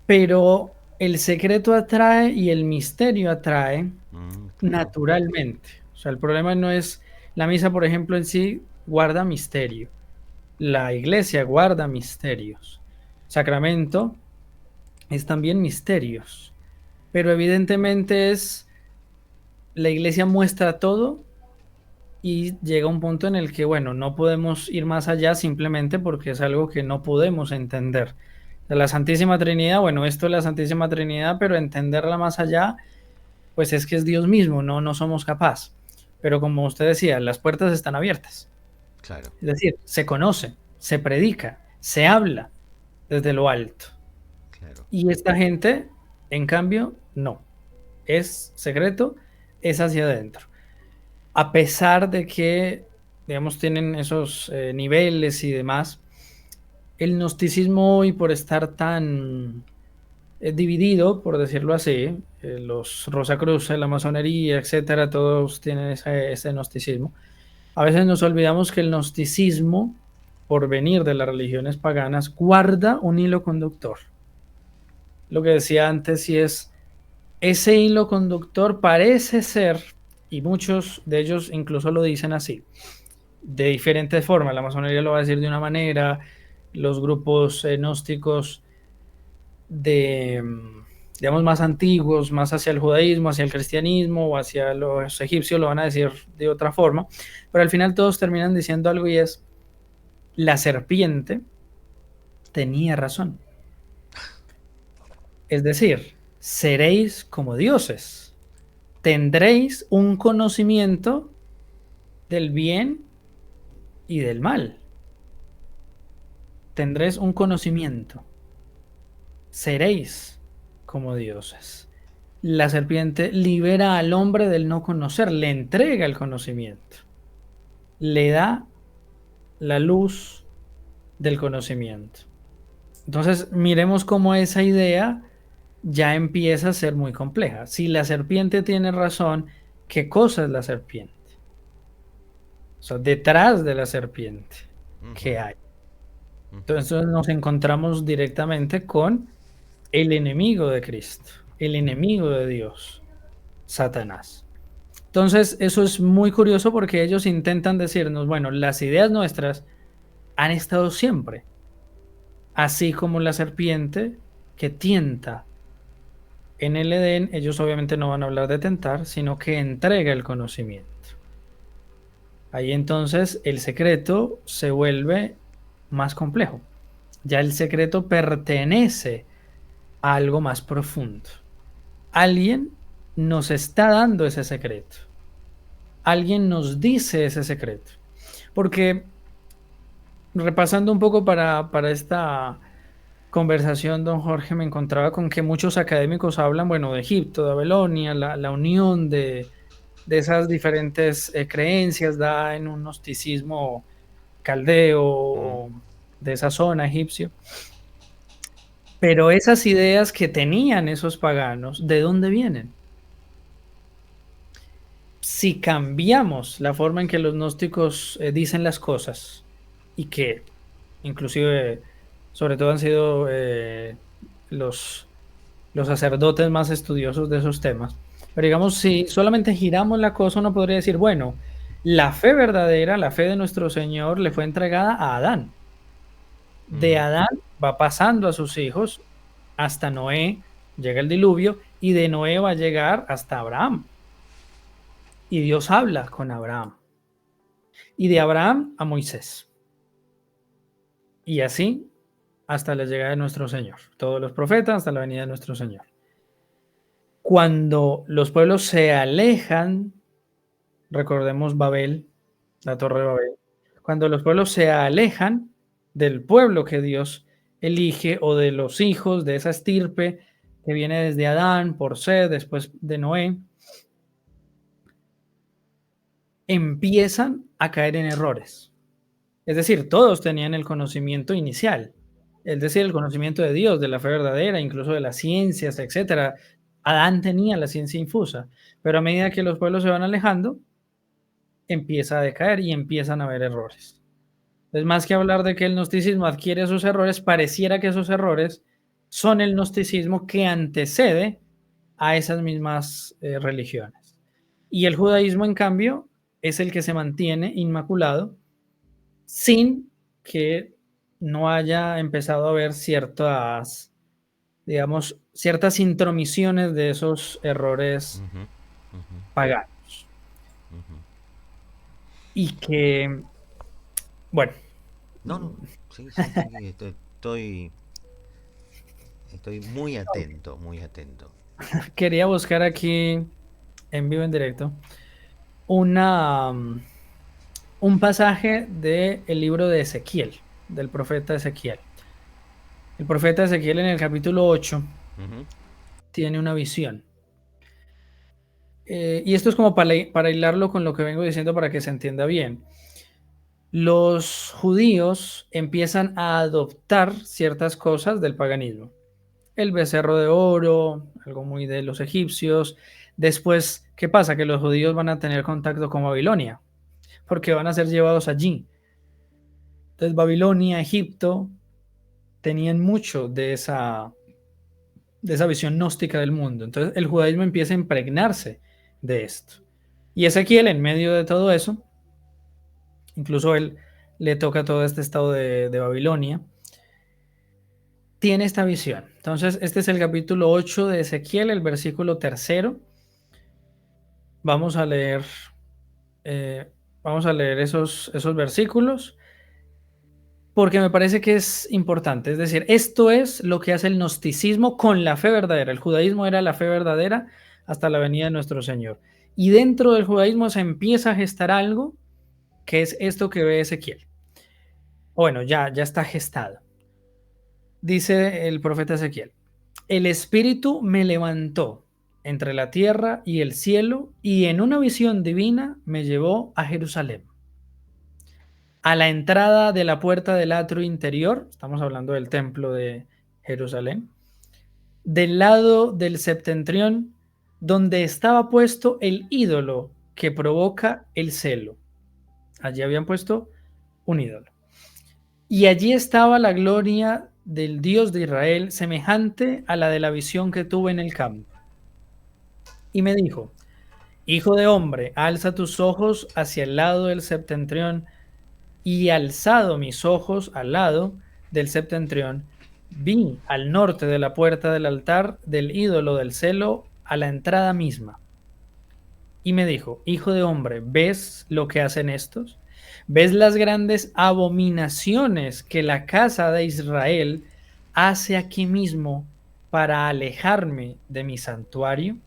[SPEAKER 2] Pero el secreto atrae y el misterio atrae
[SPEAKER 1] Claro.
[SPEAKER 2] naturalmente. O sea, el problema no es la misa, por ejemplo, en sí guarda misterio. La iglesia guarda misterios. Sacramento es también misterios. Pero evidentemente es la iglesia muestra todo y llega un punto en el que, bueno, no podemos ir más allá simplemente porque es algo que no podemos entender. De la Santísima Trinidad, bueno, esto es la Santísima Trinidad, pero entenderla más allá, pues es que es Dios mismo, no somos capaces. Pero como usted decía, las puertas están abiertas.
[SPEAKER 1] Claro,
[SPEAKER 2] Es decir, se conoce, se predica, se habla desde lo alto.
[SPEAKER 1] claro.
[SPEAKER 2] Y esta gente, en cambio, no. Es secreto, es hacia adentro. A pesar de que, digamos, tienen esos niveles y demás, el gnosticismo hoy, por estar tan dividido, por decirlo así, los Rosacruces, la masonería, etcétera, todos tienen ese gnosticismo. A veces nos olvidamos que el gnosticismo, por venir de las religiones paganas, guarda un hilo conductor. Lo que decía antes, si es ese hilo conductor parece ser, y muchos de ellos incluso lo dicen así, de diferentes formas. La masonería lo va a decir de una manera, los grupos gnósticos de, digamos, más antiguos, más hacia el judaísmo, hacia el cristianismo o hacia los egipcios lo van a decir de otra forma, pero al final todos terminan diciendo algo y es, la serpiente tenía razón. Es decir, seréis como dioses, tendréis un conocimiento del bien y del mal. Tendréis un conocimiento. Seréis como dioses. La serpiente libera al hombre del no conocer, le entrega el conocimiento, le da la luz del conocimiento. Entonces, miremos cómo esa idea ya empieza a ser muy compleja. Si la serpiente tiene razón, ¿qué cosa es la serpiente? O sea, detrás de la serpiente, ¿qué
[SPEAKER 1] Ujú.
[SPEAKER 2] hay?
[SPEAKER 1] Ujú.
[SPEAKER 2] Entonces nos encontramos directamente con el enemigo de Cristo, el enemigo de Dios, Satanás. Entonces, eso es muy curioso porque ellos intentan decirnos, bueno, las ideas nuestras han estado siempre, así como la serpiente que tienta en el Edén, ellos obviamente no van a hablar de tentar, sino que entrega el conocimiento. Ahí entonces el secreto se vuelve más complejo. Ya el secreto pertenece a algo más profundo. Alguien nos está dando ese secreto. Alguien nos dice ese secreto. Porque repasando un poco para esta conversación, don Jorge, me encontraba con que muchos académicos hablan, bueno, de Egipto, de Babilonia, la unión de esas diferentes creencias da en un gnosticismo caldeo
[SPEAKER 1] Mm.
[SPEAKER 2] o de esa zona egipcio. Pero esas ideas que tenían esos paganos, ¿de dónde vienen? Si cambiamos la forma en que los gnósticos dicen las cosas y que inclusive, sobre todo han sido los, los sacerdotes más estudiosos de esos temas, pero digamos, si solamente giramos la cosa, uno podría decir, bueno, la fe verdadera, la fe de nuestro Señor le fue entregada a Adán. De
[SPEAKER 1] Ujú.
[SPEAKER 2] Adán va pasando a sus hijos hasta Noé, llega el diluvio, y de Noé va a llegar hasta Abraham. Y Dios habla con Abraham. Y de Abraham a Moisés. Y así hasta la llegada de nuestro Señor. Todos los profetas hasta la venida de nuestro Señor. Cuando los pueblos se alejan, recordemos Babel, la torre de Babel, cuando los pueblos se alejan del pueblo que Dios elige o de los hijos de esa estirpe que viene desde Adán por Sed, después de Noé, empiezan a caer en errores. Es decir, todos tenían el conocimiento inicial, es decir, el conocimiento de Dios, de la fe verdadera, incluso de las ciencias, etcétera. Adán tenía la ciencia infusa, pero a medida que los pueblos se van alejando, empieza a decaer y empiezan a haber errores. Es más que hablar de que el gnosticismo adquiere esos errores, pareciera que esos errores son el gnosticismo que antecede a esas mismas religiones. Y el judaísmo, en cambio, es el que se mantiene inmaculado sin que no haya empezado a haber ciertas, digamos, ciertas intromisiones de esos errores
[SPEAKER 1] Ujú. Ujú.
[SPEAKER 2] paganos.
[SPEAKER 1] Ujú.
[SPEAKER 2] Y que, bueno,
[SPEAKER 1] No, no, sí, sí, sí, estoy muy atento, muy atento.
[SPEAKER 2] quería buscar aquí en vivo, en directo, una, un pasaje del libro de Ezequiel, del profeta Ezequiel. El profeta Ezequiel en el capítulo 8
[SPEAKER 1] Ujú.
[SPEAKER 2] tiene una visión. Y esto es como para hilarlo con lo que vengo diciendo para que se entienda bien. Los judíos empiezan a adoptar ciertas cosas del paganismo. El becerro de oro, algo muy de los egipcios. Después, ¿qué pasa? Que los judíos van a tener contacto con Babilonia, porque van a ser llevados allí. Entonces, Babilonia, Egipto, tenían mucho de esa visión gnóstica del mundo. Entonces, el judaísmo empieza a impregnarse de esto. Y Ezequiel, en medio de todo eso, incluso él le toca todo este estado de Babilonia, tiene esta visión. Entonces, este es el capítulo 8 de Ezequiel, el versículo tercero. Vamos a leer, eh, vamos a leer esos versículos porque me parece que es importante. Es decir, esto es lo que hace el gnosticismo con la fe verdadera. El judaísmo era la fe verdadera hasta la venida de nuestro Señor. Y dentro del judaísmo se empieza a gestar algo que es esto que ve Ezequiel. Bueno, ya está gestado. Dice el profeta Ezequiel, el Espíritu me levantó entre la tierra y el cielo y en una visión divina me llevó a Jerusalén. A la entrada de la puerta del atrio interior, estamos hablando del templo de Jerusalén, del lado del septentrión, donde estaba puesto el ídolo que provoca el celo. Allí habían puesto un ídolo. Y allí estaba la gloria del Dios de Israel, semejante a la de la visión que tuve en el campo. Y me dijo, hijo de hombre, alza tus ojos hacia el lado del septentrión. Y alzado mis ojos al lado del septentrión, vi al norte de la puerta del altar del ídolo del celo a la entrada misma. Y me dijo, hijo de hombre, ¿ves lo que hacen estos? ¿Ves las grandes abominaciones que la casa de Israel hace aquí mismo para alejarme de mi santuario?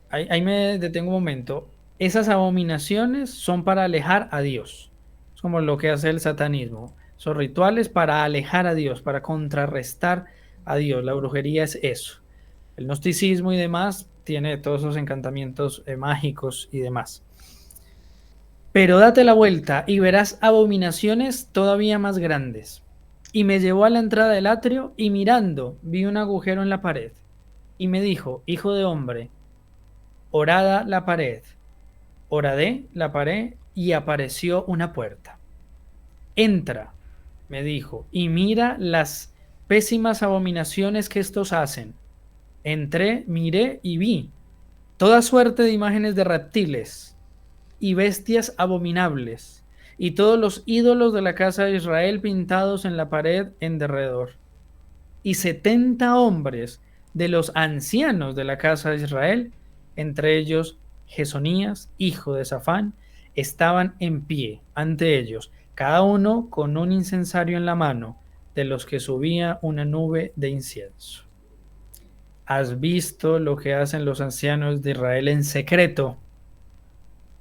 [SPEAKER 2] Ahí me detengo un momento. Esas abominaciones son para alejar a Dios. Es como lo que hace el satanismo. Son rituales para alejar a Dios, para contrarrestar a Dios. La brujería es eso. El gnosticismo y demás tiene todos esos encantamientos mágicos y demás. Pero date la vuelta y verás abominaciones todavía más grandes. Y me llevó a la entrada del atrio y mirando vi un agujero en la pared. Y me dijo, hijo de hombre, horada la pared. Horadé la pared y apareció una puerta. Entra, me dijo, y mira las pésimas abominaciones que estos hacen. Entré, miré y vi toda suerte de imágenes de reptiles y bestias abominables, y todos los ídolos de la casa de Israel pintados en la pared en derredor. Y 70 hombres de los ancianos de la casa de Israel, entre ellos Jesonías, hijo de Safán, estaban en pie ante ellos, cada uno con un incensario en la mano, de los que subía una nube de incienso. ¿Has visto lo que hacen los ancianos de Israel en secreto?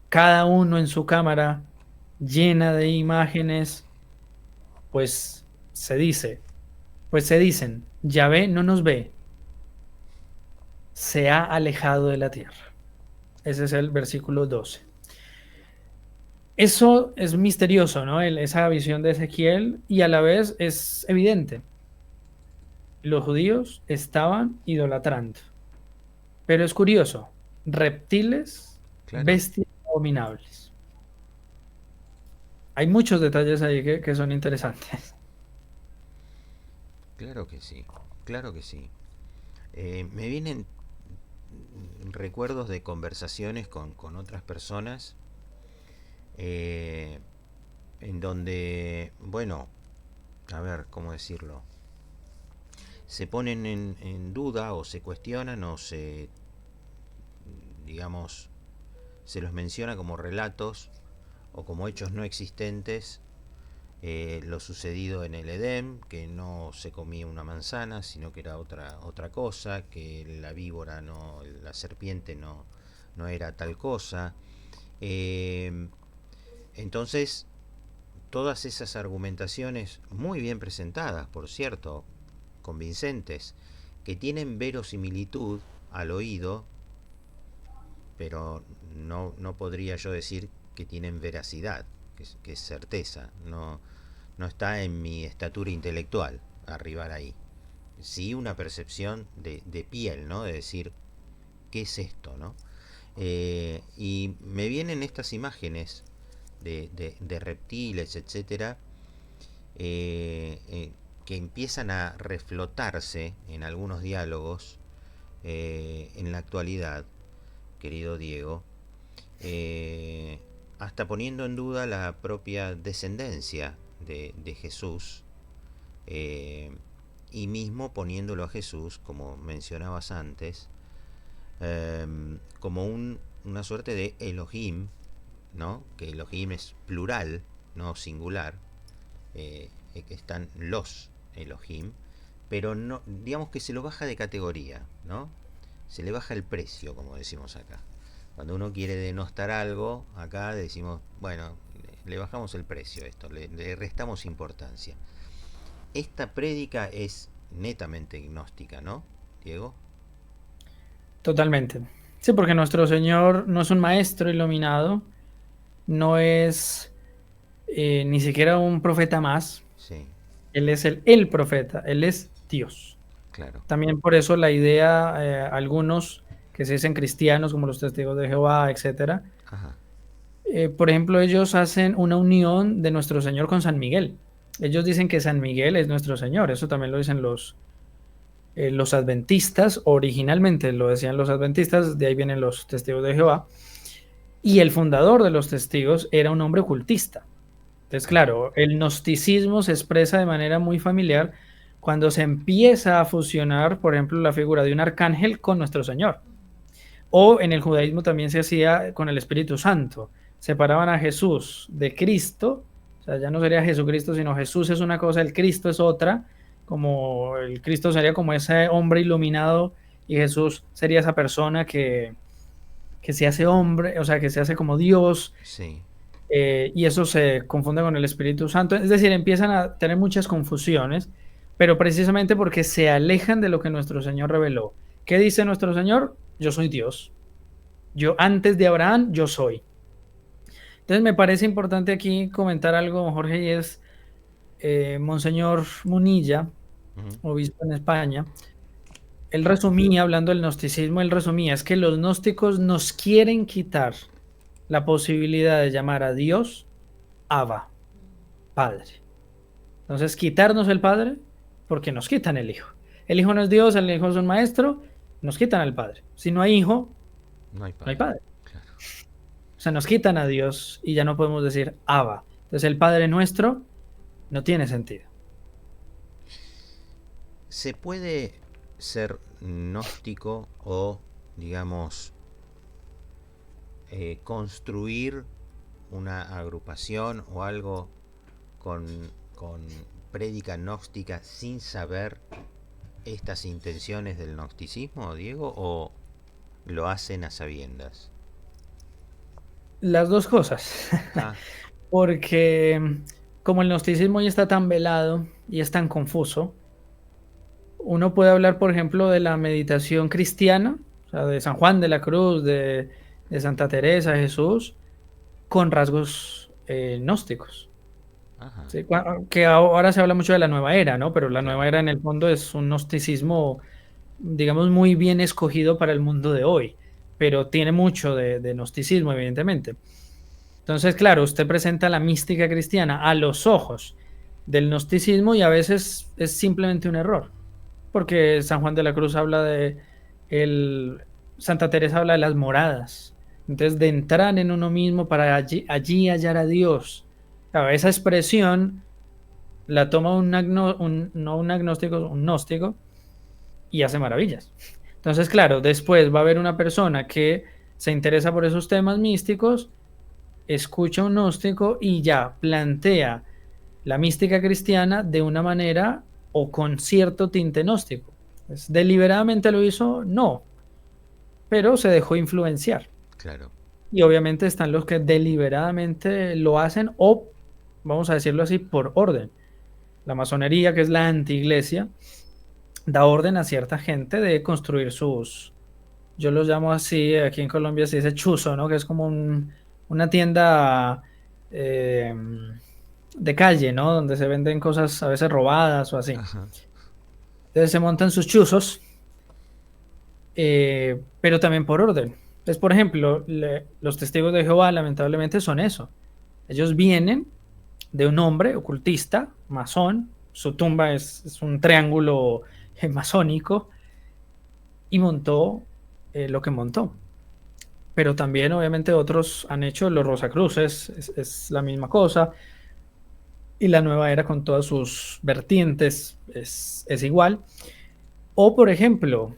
[SPEAKER 2] Cada uno en su cámara, llena de imágenes, pues se dice, pues se dicen, Yahvé no nos ve, se ha alejado de la tierra. Ese es el versículo 12. Eso es misterioso, ¿no? Esa visión de Ezequiel, y a la vez es evidente. Los judíos estaban idolatrando. Pero es curioso, reptiles,
[SPEAKER 1] Claro,
[SPEAKER 2] bestias abominables. Hay muchos detalles ahí que son interesantes.
[SPEAKER 1] claro que sí, claro que sí. Me vienen recuerdos de conversaciones con otras personas eh, en donde, bueno, a ver, ¿cómo decirlo? Se ponen en duda o se cuestionan o se, digamos, se los menciona como relatos o como hechos no existentes, lo sucedido en el Edén, que no se comía una manzana, sino que era otra cosa, que la víbora no, la serpiente no era tal cosa. Eh, entonces, todas esas argumentaciones, muy bien presentadas, por cierto, convincentes, que tienen verosimilitud al oído, pero no podría yo decir que tienen veracidad, que es certeza, no está en mi estatura intelectual arribar ahí. Sí una percepción de piel, ¿no? De decir, ¿qué es esto, no? Y me vienen estas imágenes de reptiles, etcétera, que empiezan a reflotarse en algunos diálogos en la actualidad, querido Diego, eh, hasta poniendo en duda la propia descendencia de Jesús, eh, y mismo poniéndolo a Jesús, como mencionabas antes, como una suerte de Elohim, ¿no? Que Elohim es plural, no singular, que están los Elohim, pero no, digamos que se lo baja de categoría, ¿no? Se le baja el precio, como decimos acá. Cuando uno quiere denostar algo, acá decimos, bueno, le bajamos el precio a esto, le restamos importancia. Esta prédica es netamente gnóstica, ¿no, Diego?
[SPEAKER 2] Totalmente. Sí, porque nuestro Señor no es un maestro iluminado, no es ni siquiera un profeta más.
[SPEAKER 1] Sí,
[SPEAKER 2] Él es el profeta, Él es Dios.
[SPEAKER 1] claro.
[SPEAKER 2] También por eso la idea, algunos que se dicen cristianos, como los testigos de Jehová, etcétera,
[SPEAKER 1] Ajá.
[SPEAKER 2] por ejemplo, ellos hacen una unión de nuestro Señor con San Miguel. Ellos dicen que San Miguel es nuestro Señor, eso también lo dicen los adventistas, originalmente lo decían los adventistas, de ahí vienen los testigos de Jehová, y el fundador de los testigos era un hombre ocultista. Entonces, claro, el gnosticismo se expresa de manera muy familiar cuando se empieza a fusionar, por ejemplo, la figura de un arcángel con nuestro Señor. O en el judaísmo también se hacía con el Espíritu Santo. Separaban a Jesús de Cristo, o sea, ya no sería Jesucristo, sino Jesús es una cosa, el Cristo es otra, como el Cristo sería como ese hombre iluminado y Jesús sería esa persona que se hace hombre, o sea, que se hace como Dios,
[SPEAKER 1] Sí.
[SPEAKER 2] y eso se confunde con el Espíritu Santo. Es decir, empiezan a tener muchas confusiones, pero precisamente porque se alejan de lo que nuestro Señor reveló. ¿Qué dice nuestro Señor? Yo soy Dios. Yo antes de Abraham, yo soy. Entonces me parece importante aquí comentar algo, Jorge, y es Monseñor Munilla,
[SPEAKER 1] Ujú.
[SPEAKER 2] obispo en España. Él resumía, hablando del gnosticismo, él resumía, es que los gnósticos nos quieren quitar la posibilidad de llamar a Dios Abba, Padre. Entonces, quitarnos el Padre porque nos quitan el Hijo. El Hijo no es Dios, el Hijo es un maestro, nos quitan al Padre. Si no hay Hijo,
[SPEAKER 1] No hay
[SPEAKER 2] no hay
[SPEAKER 1] padre.
[SPEAKER 2] Padre.
[SPEAKER 1] Claro.
[SPEAKER 2] O sea, nos quitan a Dios y ya no podemos decir Abba. Entonces, el Padre nuestro no tiene sentido.
[SPEAKER 1] ¿Se puede ser gnóstico o, digamos, construir una agrupación o algo con, con prédica gnóstica sin saber estas intenciones del gnosticismo, Diego, o lo hacen a sabiendas?
[SPEAKER 2] Las dos cosas.
[SPEAKER 1] Ah,
[SPEAKER 2] Porque como el gnosticismo ya está tan velado y es tan confuso, uno puede hablar, por ejemplo, de la meditación cristiana, o sea, de San Juan de la Cruz, de Santa Teresa, de Jesús, con rasgos gnósticos.
[SPEAKER 1] ajá,
[SPEAKER 2] ¿Sí? Que ahora se habla mucho de la nueva era, ¿no? Pero la nueva
[SPEAKER 1] claro,
[SPEAKER 2] era en el fondo es un gnosticismo, digamos, muy bien escogido para el mundo de hoy, pero tiene mucho de gnosticismo, evidentemente. Entonces, claro, usted presenta la mística cristiana a los ojos del gnosticismo y a veces es simplemente un error, porque San Juan de la Cruz habla el, Santa Teresa habla de las moradas, entonces de entrar en uno mismo para allí hallar a Dios. Claro, esa expresión la toma no un agnóstico, un gnóstico y hace maravillas. Entonces, claro, después va a haber una persona que se interesa por esos temas místicos, escucha un gnóstico y ya plantea la mística cristiana de una manera o con cierto tinte gnóstico. ¿Deliberadamente lo hizo? No, pero se dejó influenciar.
[SPEAKER 1] claro.
[SPEAKER 2] Y obviamente están los que deliberadamente lo hacen o, vamos a decirlo así, por orden. La masonería, que es la antiiglesia, da orden a cierta gente de construir yo los llamo así, aquí en Colombia se dice chuzo, ¿no? Que es como una tienda eh, de calle, ¿no? Donde se venden cosas a veces robadas o así.
[SPEAKER 1] Ajá.
[SPEAKER 2] Entonces se montan sus chuzos, pero también por orden. Entonces, por ejemplo, los testigos de Jehová lamentablemente son eso. Ellos vienen de un hombre ocultista, masón, su tumba es un triángulo masónico y montó lo que montó. Pero también obviamente otros han hecho los Rosacruces, es la misma cosa, y la nueva era con todas sus vertientes es igual. O por ejemplo,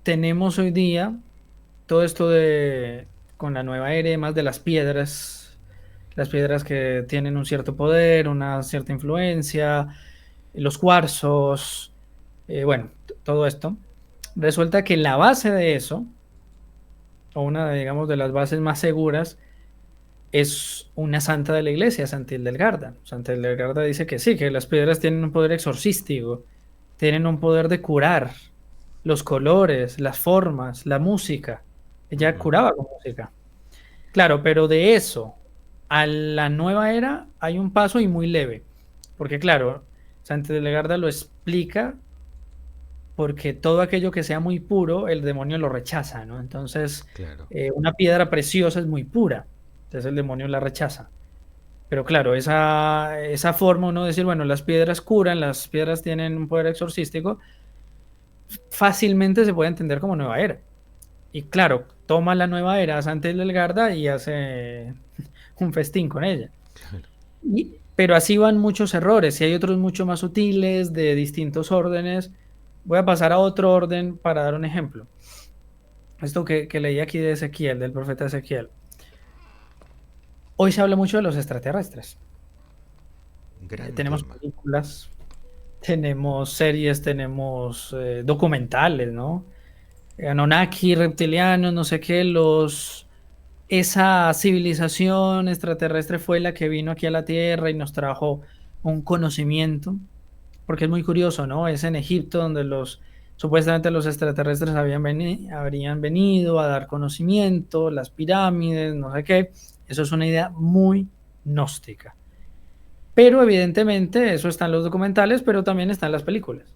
[SPEAKER 2] tenemos hoy día todo esto con la nueva era, más de las piedras que tienen un cierto poder, una cierta influencia, los cuarzos, bueno, todo esto. Resulta que la base de eso, o una, digamos, de las bases más seguras, es una santa de la iglesia, Santa Hildegarda. Santa Hildegarda dice que sí, que las piedras tienen un poder exorcístico, tienen un poder de curar los colores, las formas, la música. Ella
[SPEAKER 1] Ujú.
[SPEAKER 2] curaba con música. Claro, pero de eso a la nueva era hay un paso y muy leve. Porque claro, Santa Hildegarda lo explica porque todo aquello que sea muy puro, el demonio lo rechaza, ¿no? Entonces,
[SPEAKER 1] Claro.
[SPEAKER 2] una piedra preciosa es muy pura, entonces el demonio la rechaza. Pero claro, esa forma uno decir, bueno, las piedras curan, las piedras tienen un poder exorcístico, fácilmente se puede entender como nueva era. Y claro, toma la nueva era Santa Hildegarda y hace un festín con ella.
[SPEAKER 1] Claro.
[SPEAKER 2] Pero así van muchos errores y hay otros mucho más sutiles de distintos órdenes. Voy a pasar a otro orden para dar un ejemplo. Esto que leí aquí de Ezequiel, del profeta Ezequiel. Hoy se habla mucho de los extraterrestres.
[SPEAKER 1] Gran
[SPEAKER 2] Tenemos
[SPEAKER 1] tema.
[SPEAKER 2] películas, tenemos series, tenemos documentales, ¿no? Anunnaki, reptilianos, no sé qué, esa civilización extraterrestre fue la que vino aquí a la Tierra y nos trajo un conocimiento, porque es muy curioso, ¿no? Es en Egipto donde supuestamente los extraterrestres habrían venido a dar conocimiento, las pirámides, no sé qué. Eso es una idea muy gnóstica. Pero evidentemente eso está en los documentales, pero también está en las películas.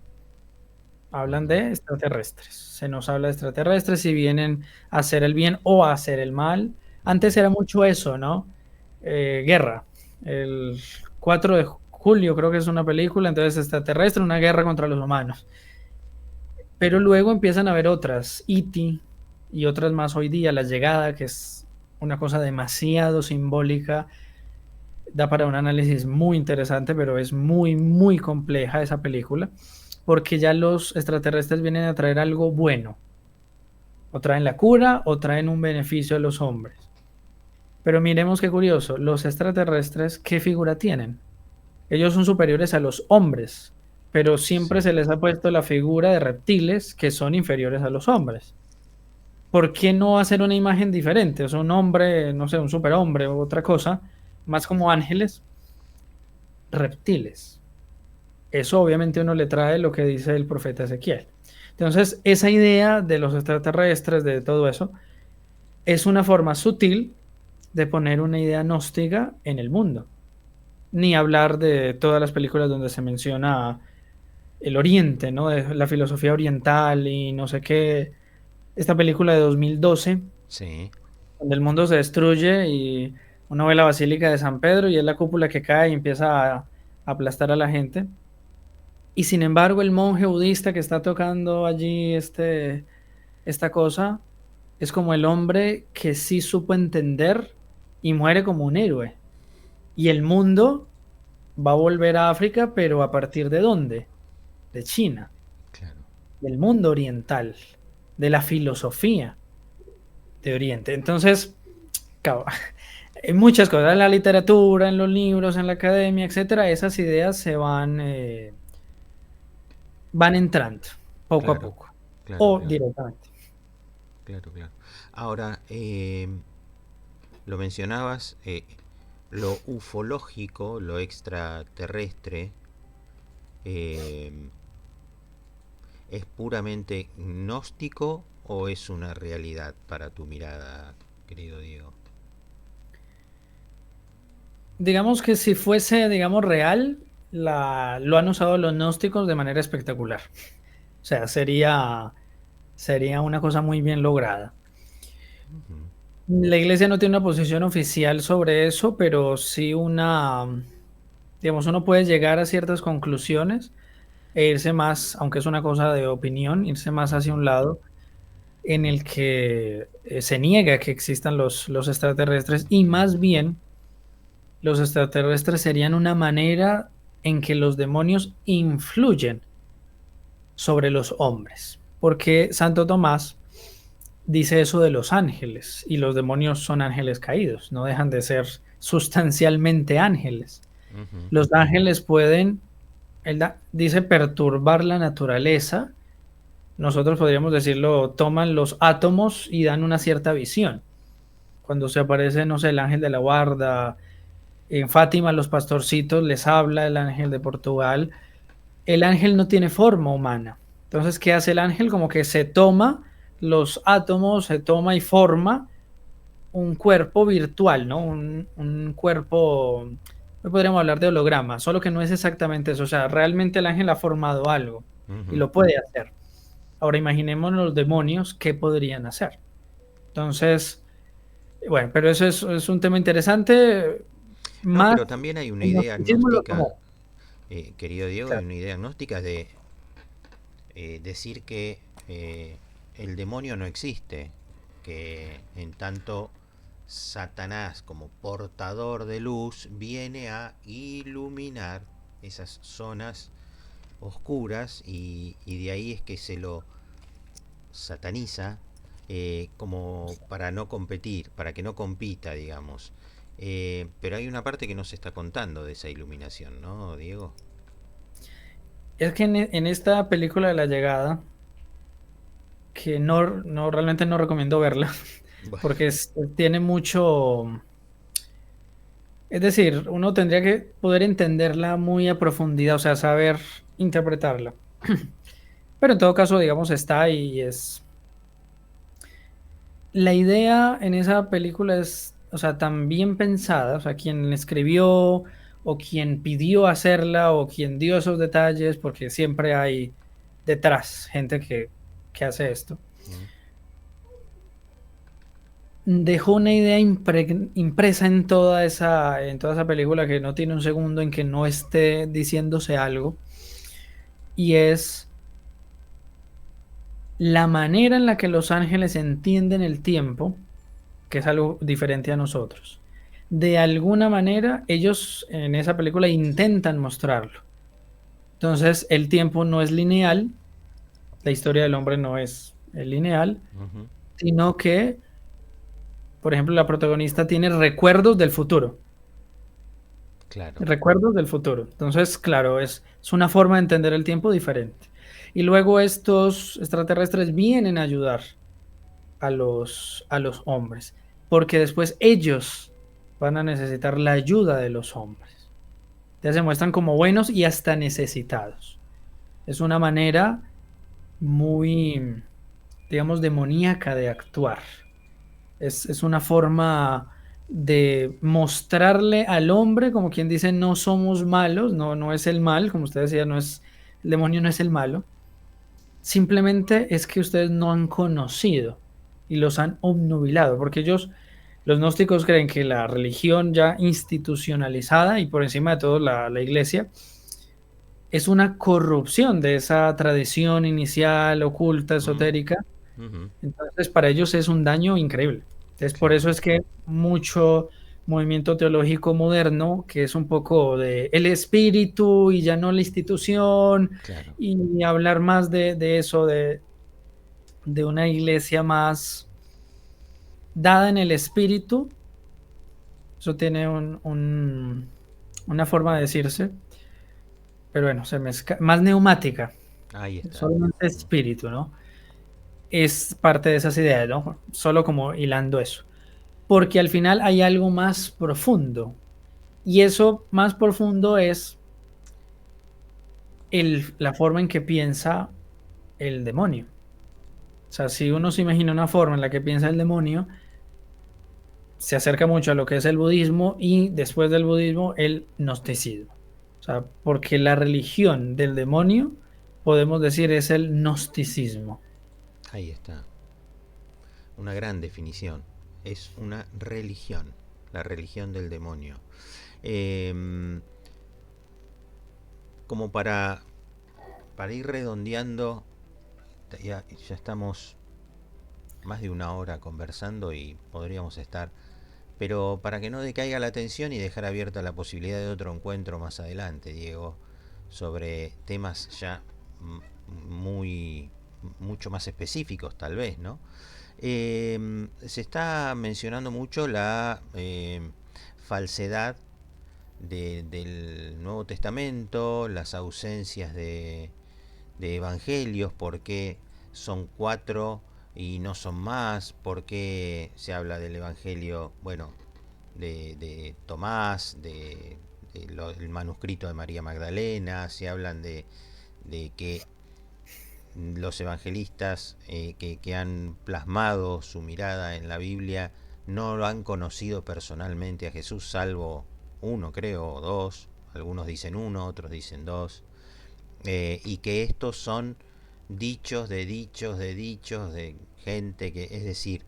[SPEAKER 2] Hablan
[SPEAKER 1] Ujú.
[SPEAKER 2] de extraterrestres. Se nos habla de extraterrestres si vienen a hacer el bien o a hacer el mal. Antes
[SPEAKER 1] Ujú.
[SPEAKER 2] era mucho eso, ¿no? Guerra. El 4 de julio creo que es una película, entonces extraterrestre, una guerra contra los humanos. Pero luego empiezan a haber otras, E.T. y otras más hoy día, La Llegada, que es una cosa demasiado simbólica, da para un análisis muy interesante, pero es muy, muy compleja esa película, porque ya los extraterrestres vienen a traer algo bueno, o traen la cura o traen un beneficio a los hombres. Pero miremos qué curioso, los extraterrestres, ¿qué figura tienen? Ellos son superiores a los hombres, pero siempre
[SPEAKER 1] Sí,
[SPEAKER 2] se les ha puesto la figura de reptiles que son inferiores a los hombres. ¿Por qué no hacer una imagen diferente? O sea, un hombre, no sé, un superhombre o otra cosa, más como ángeles, reptiles. Eso obviamente uno le trae lo que dice el profeta Ezequiel. Entonces, esa idea de los extraterrestres, de todo eso, es una forma sutil de poner una idea gnóstica en el mundo. Ni hablar de todas las películas donde se menciona el Oriente, ¿no? De la filosofía oriental y no sé qué. Esta película de 2012,
[SPEAKER 1] sí,
[SPEAKER 2] donde el mundo se destruye y uno ve la Basílica de San Pedro y es la cúpula que cae y empieza a aplastar a la gente. Y sin embargo, el monje budista que está tocando allí esta cosa es como el hombre que sí supo entender y muere como un héroe. Y el mundo va a volver a África, pero ¿a partir de dónde? De China,
[SPEAKER 1] claro,
[SPEAKER 2] del mundo oriental, de la filosofía de Oriente. Entonces, claro, en muchas cosas, en la literatura, en los libros, en la academia, etcétera, esas ideas van entrando poco a
[SPEAKER 1] claro,
[SPEAKER 2] poco
[SPEAKER 1] claro,
[SPEAKER 2] o
[SPEAKER 1] claro,
[SPEAKER 2] directamente.
[SPEAKER 1] claro, claro. Ahora, lo mencionabas, lo ufológico, lo extraterrestre, eh, ¿es puramente gnóstico o es una realidad para tu mirada, querido Diego?
[SPEAKER 2] Digamos que si fuese, digamos, real, lo han usado los gnósticos de manera espectacular. O sea, sería una cosa muy bien lograda.
[SPEAKER 1] Ujú.
[SPEAKER 2] La iglesia no tiene una posición oficial sobre eso, pero sí digamos, uno puede llegar a ciertas conclusiones e irse más, aunque es una cosa de opinión, irse más hacia
[SPEAKER 1] Ujú.
[SPEAKER 2] un lado en el que se niega que existan los extraterrestres y más bien los extraterrestres serían una manera en que los demonios influyen sobre los hombres. Porque Santo Tomás dice eso de los ángeles y los demonios son ángeles caídos, no dejan de ser sustancialmente ángeles.
[SPEAKER 1] Ujú.
[SPEAKER 2] Los ángeles pueden, dice, perturbar la naturaleza. Nosotros podríamos decirlo, toman los átomos y dan una cierta visión. Cuando se aparece, no sé, el ángel de la guarda, en Fátima los pastorcitos les habla el ángel de Portugal. El ángel no tiene forma humana. Entonces, ¿qué hace el ángel? Como que se toma los átomos, se toma y forma un cuerpo virtual, ¿no? Un cuerpo, no podríamos hablar de holograma, solo que no es exactamente eso. O sea, realmente el ángel ha formado algo y
[SPEAKER 1] Ujú.
[SPEAKER 2] lo puede hacer. Ahora imaginemos los demonios, ¿qué podrían hacer? Entonces, bueno, pero eso es un tema interesante.
[SPEAKER 1] No,
[SPEAKER 2] más
[SPEAKER 1] pero también hay una
[SPEAKER 2] el
[SPEAKER 1] idea
[SPEAKER 2] gnosticismo lo
[SPEAKER 1] gnóstica,
[SPEAKER 2] tomó.
[SPEAKER 1] querido Diego, hay
[SPEAKER 2] Claro.
[SPEAKER 1] una idea gnóstica de decir que el demonio no existe, que en tanto Satanás como portador de luz viene a iluminar esas zonas oscuras y de ahí es que se lo sataniza como para no competir, para que no compita, digamos. Pero hay una parte que no se está contando de esa iluminación, ¿no, Diego?
[SPEAKER 2] Es que en esta película de La Llegada, que no realmente no recomiendo verla,
[SPEAKER 1] Bueno,
[SPEAKER 2] porque tiene mucho, es decir, uno tendría que poder entenderla muy a profundidad, o sea, saber interpretarla. Pero en todo caso, digamos, está y es... La idea en esa película es, o sea, tan bien pensada, o sea, quien la escribió o quien pidió hacerla o quien dio esos detalles, porque siempre hay detrás gente que hace esto.
[SPEAKER 1] mm,
[SPEAKER 2] Dejó una idea impresa en toda esa película que no tiene un segundo en que no esté diciéndose algo, y es la manera en la que los ángeles entienden el tiempo, que es algo diferente a nosotros. De alguna manera, ellos en esa película intentan mostrarlo. Entonces, el tiempo no es lineal, la historia del hombre no es lineal,
[SPEAKER 1] ujú,
[SPEAKER 2] sino que, por ejemplo, la protagonista tiene recuerdos del futuro.
[SPEAKER 1] claro.
[SPEAKER 2] Recuerdos del futuro. Entonces, claro, es una forma de entender el tiempo diferente. Y luego estos extraterrestres vienen a ayudar a los hombres, porque después ellos van a necesitar la ayuda de los hombres. Ya se muestran como buenos y hasta necesitados. Es una manera muy, digamos, demoníaca de actuar. Es una forma de mostrarle al hombre, como quien dice, no somos malos, no es el mal, como usted decía, no es, el demonio no es el malo, simplemente es que ustedes no han conocido y los han obnubilado, porque ellos, los gnósticos creen que la religión ya institucionalizada y por encima de todo la iglesia, es una corrupción de esa tradición inicial, oculta,
[SPEAKER 1] Mm,
[SPEAKER 2] esotérica.
[SPEAKER 1] ujú,
[SPEAKER 2] Entonces, para ellos es un daño increíble. Entonces, por
[SPEAKER 1] claro,
[SPEAKER 2] eso es que mucho movimiento teológico moderno, que es un poco de el espíritu y ya no la institución,
[SPEAKER 1] claro.
[SPEAKER 2] y hablar más de eso, de una iglesia más dada en el espíritu, eso tiene una forma de decirse, pero bueno, más neumática,
[SPEAKER 1] Ahí está.
[SPEAKER 2] solamente
[SPEAKER 1] Mm,
[SPEAKER 2] espíritu, ¿no? Es parte de esas ideas, ¿no? Solo como hilando eso. Porque al final hay algo más profundo. Y eso más profundo es la forma en que piensa el demonio. O sea, si uno se imagina una forma en la que piensa el demonio, se acerca mucho a lo que es el budismo y después del budismo el gnosticismo. O sea, porque la religión del demonio, podemos decir, es el gnosticismo.
[SPEAKER 1] ahí está. Una gran definición. Es una religión. La religión del demonio. Em, como para ir redondeando, ya estamos más de una hora conversando y podríamos estar. Pero para que no decaiga la atención y dejar abierta la posibilidad de otro encuentro más adelante, Diego, sobre temas ya muy mucho más específicos tal vez, ¿no? Se está mencionando mucho la falsedad del Nuevo Testamento, las ausencias de evangelios, por qué son cuatro y no son más, por qué se habla del evangelio, bueno, de Tomás, el manuscrito de María Magdalena, se hablan de que los evangelistas que han plasmado su mirada en la Biblia no lo han conocido personalmente a Jesús, salvo uno, creo, o dos. Algunos dicen uno, otros dicen dos. Y que estos son dichos de dichos de dichos de gente que, es decir,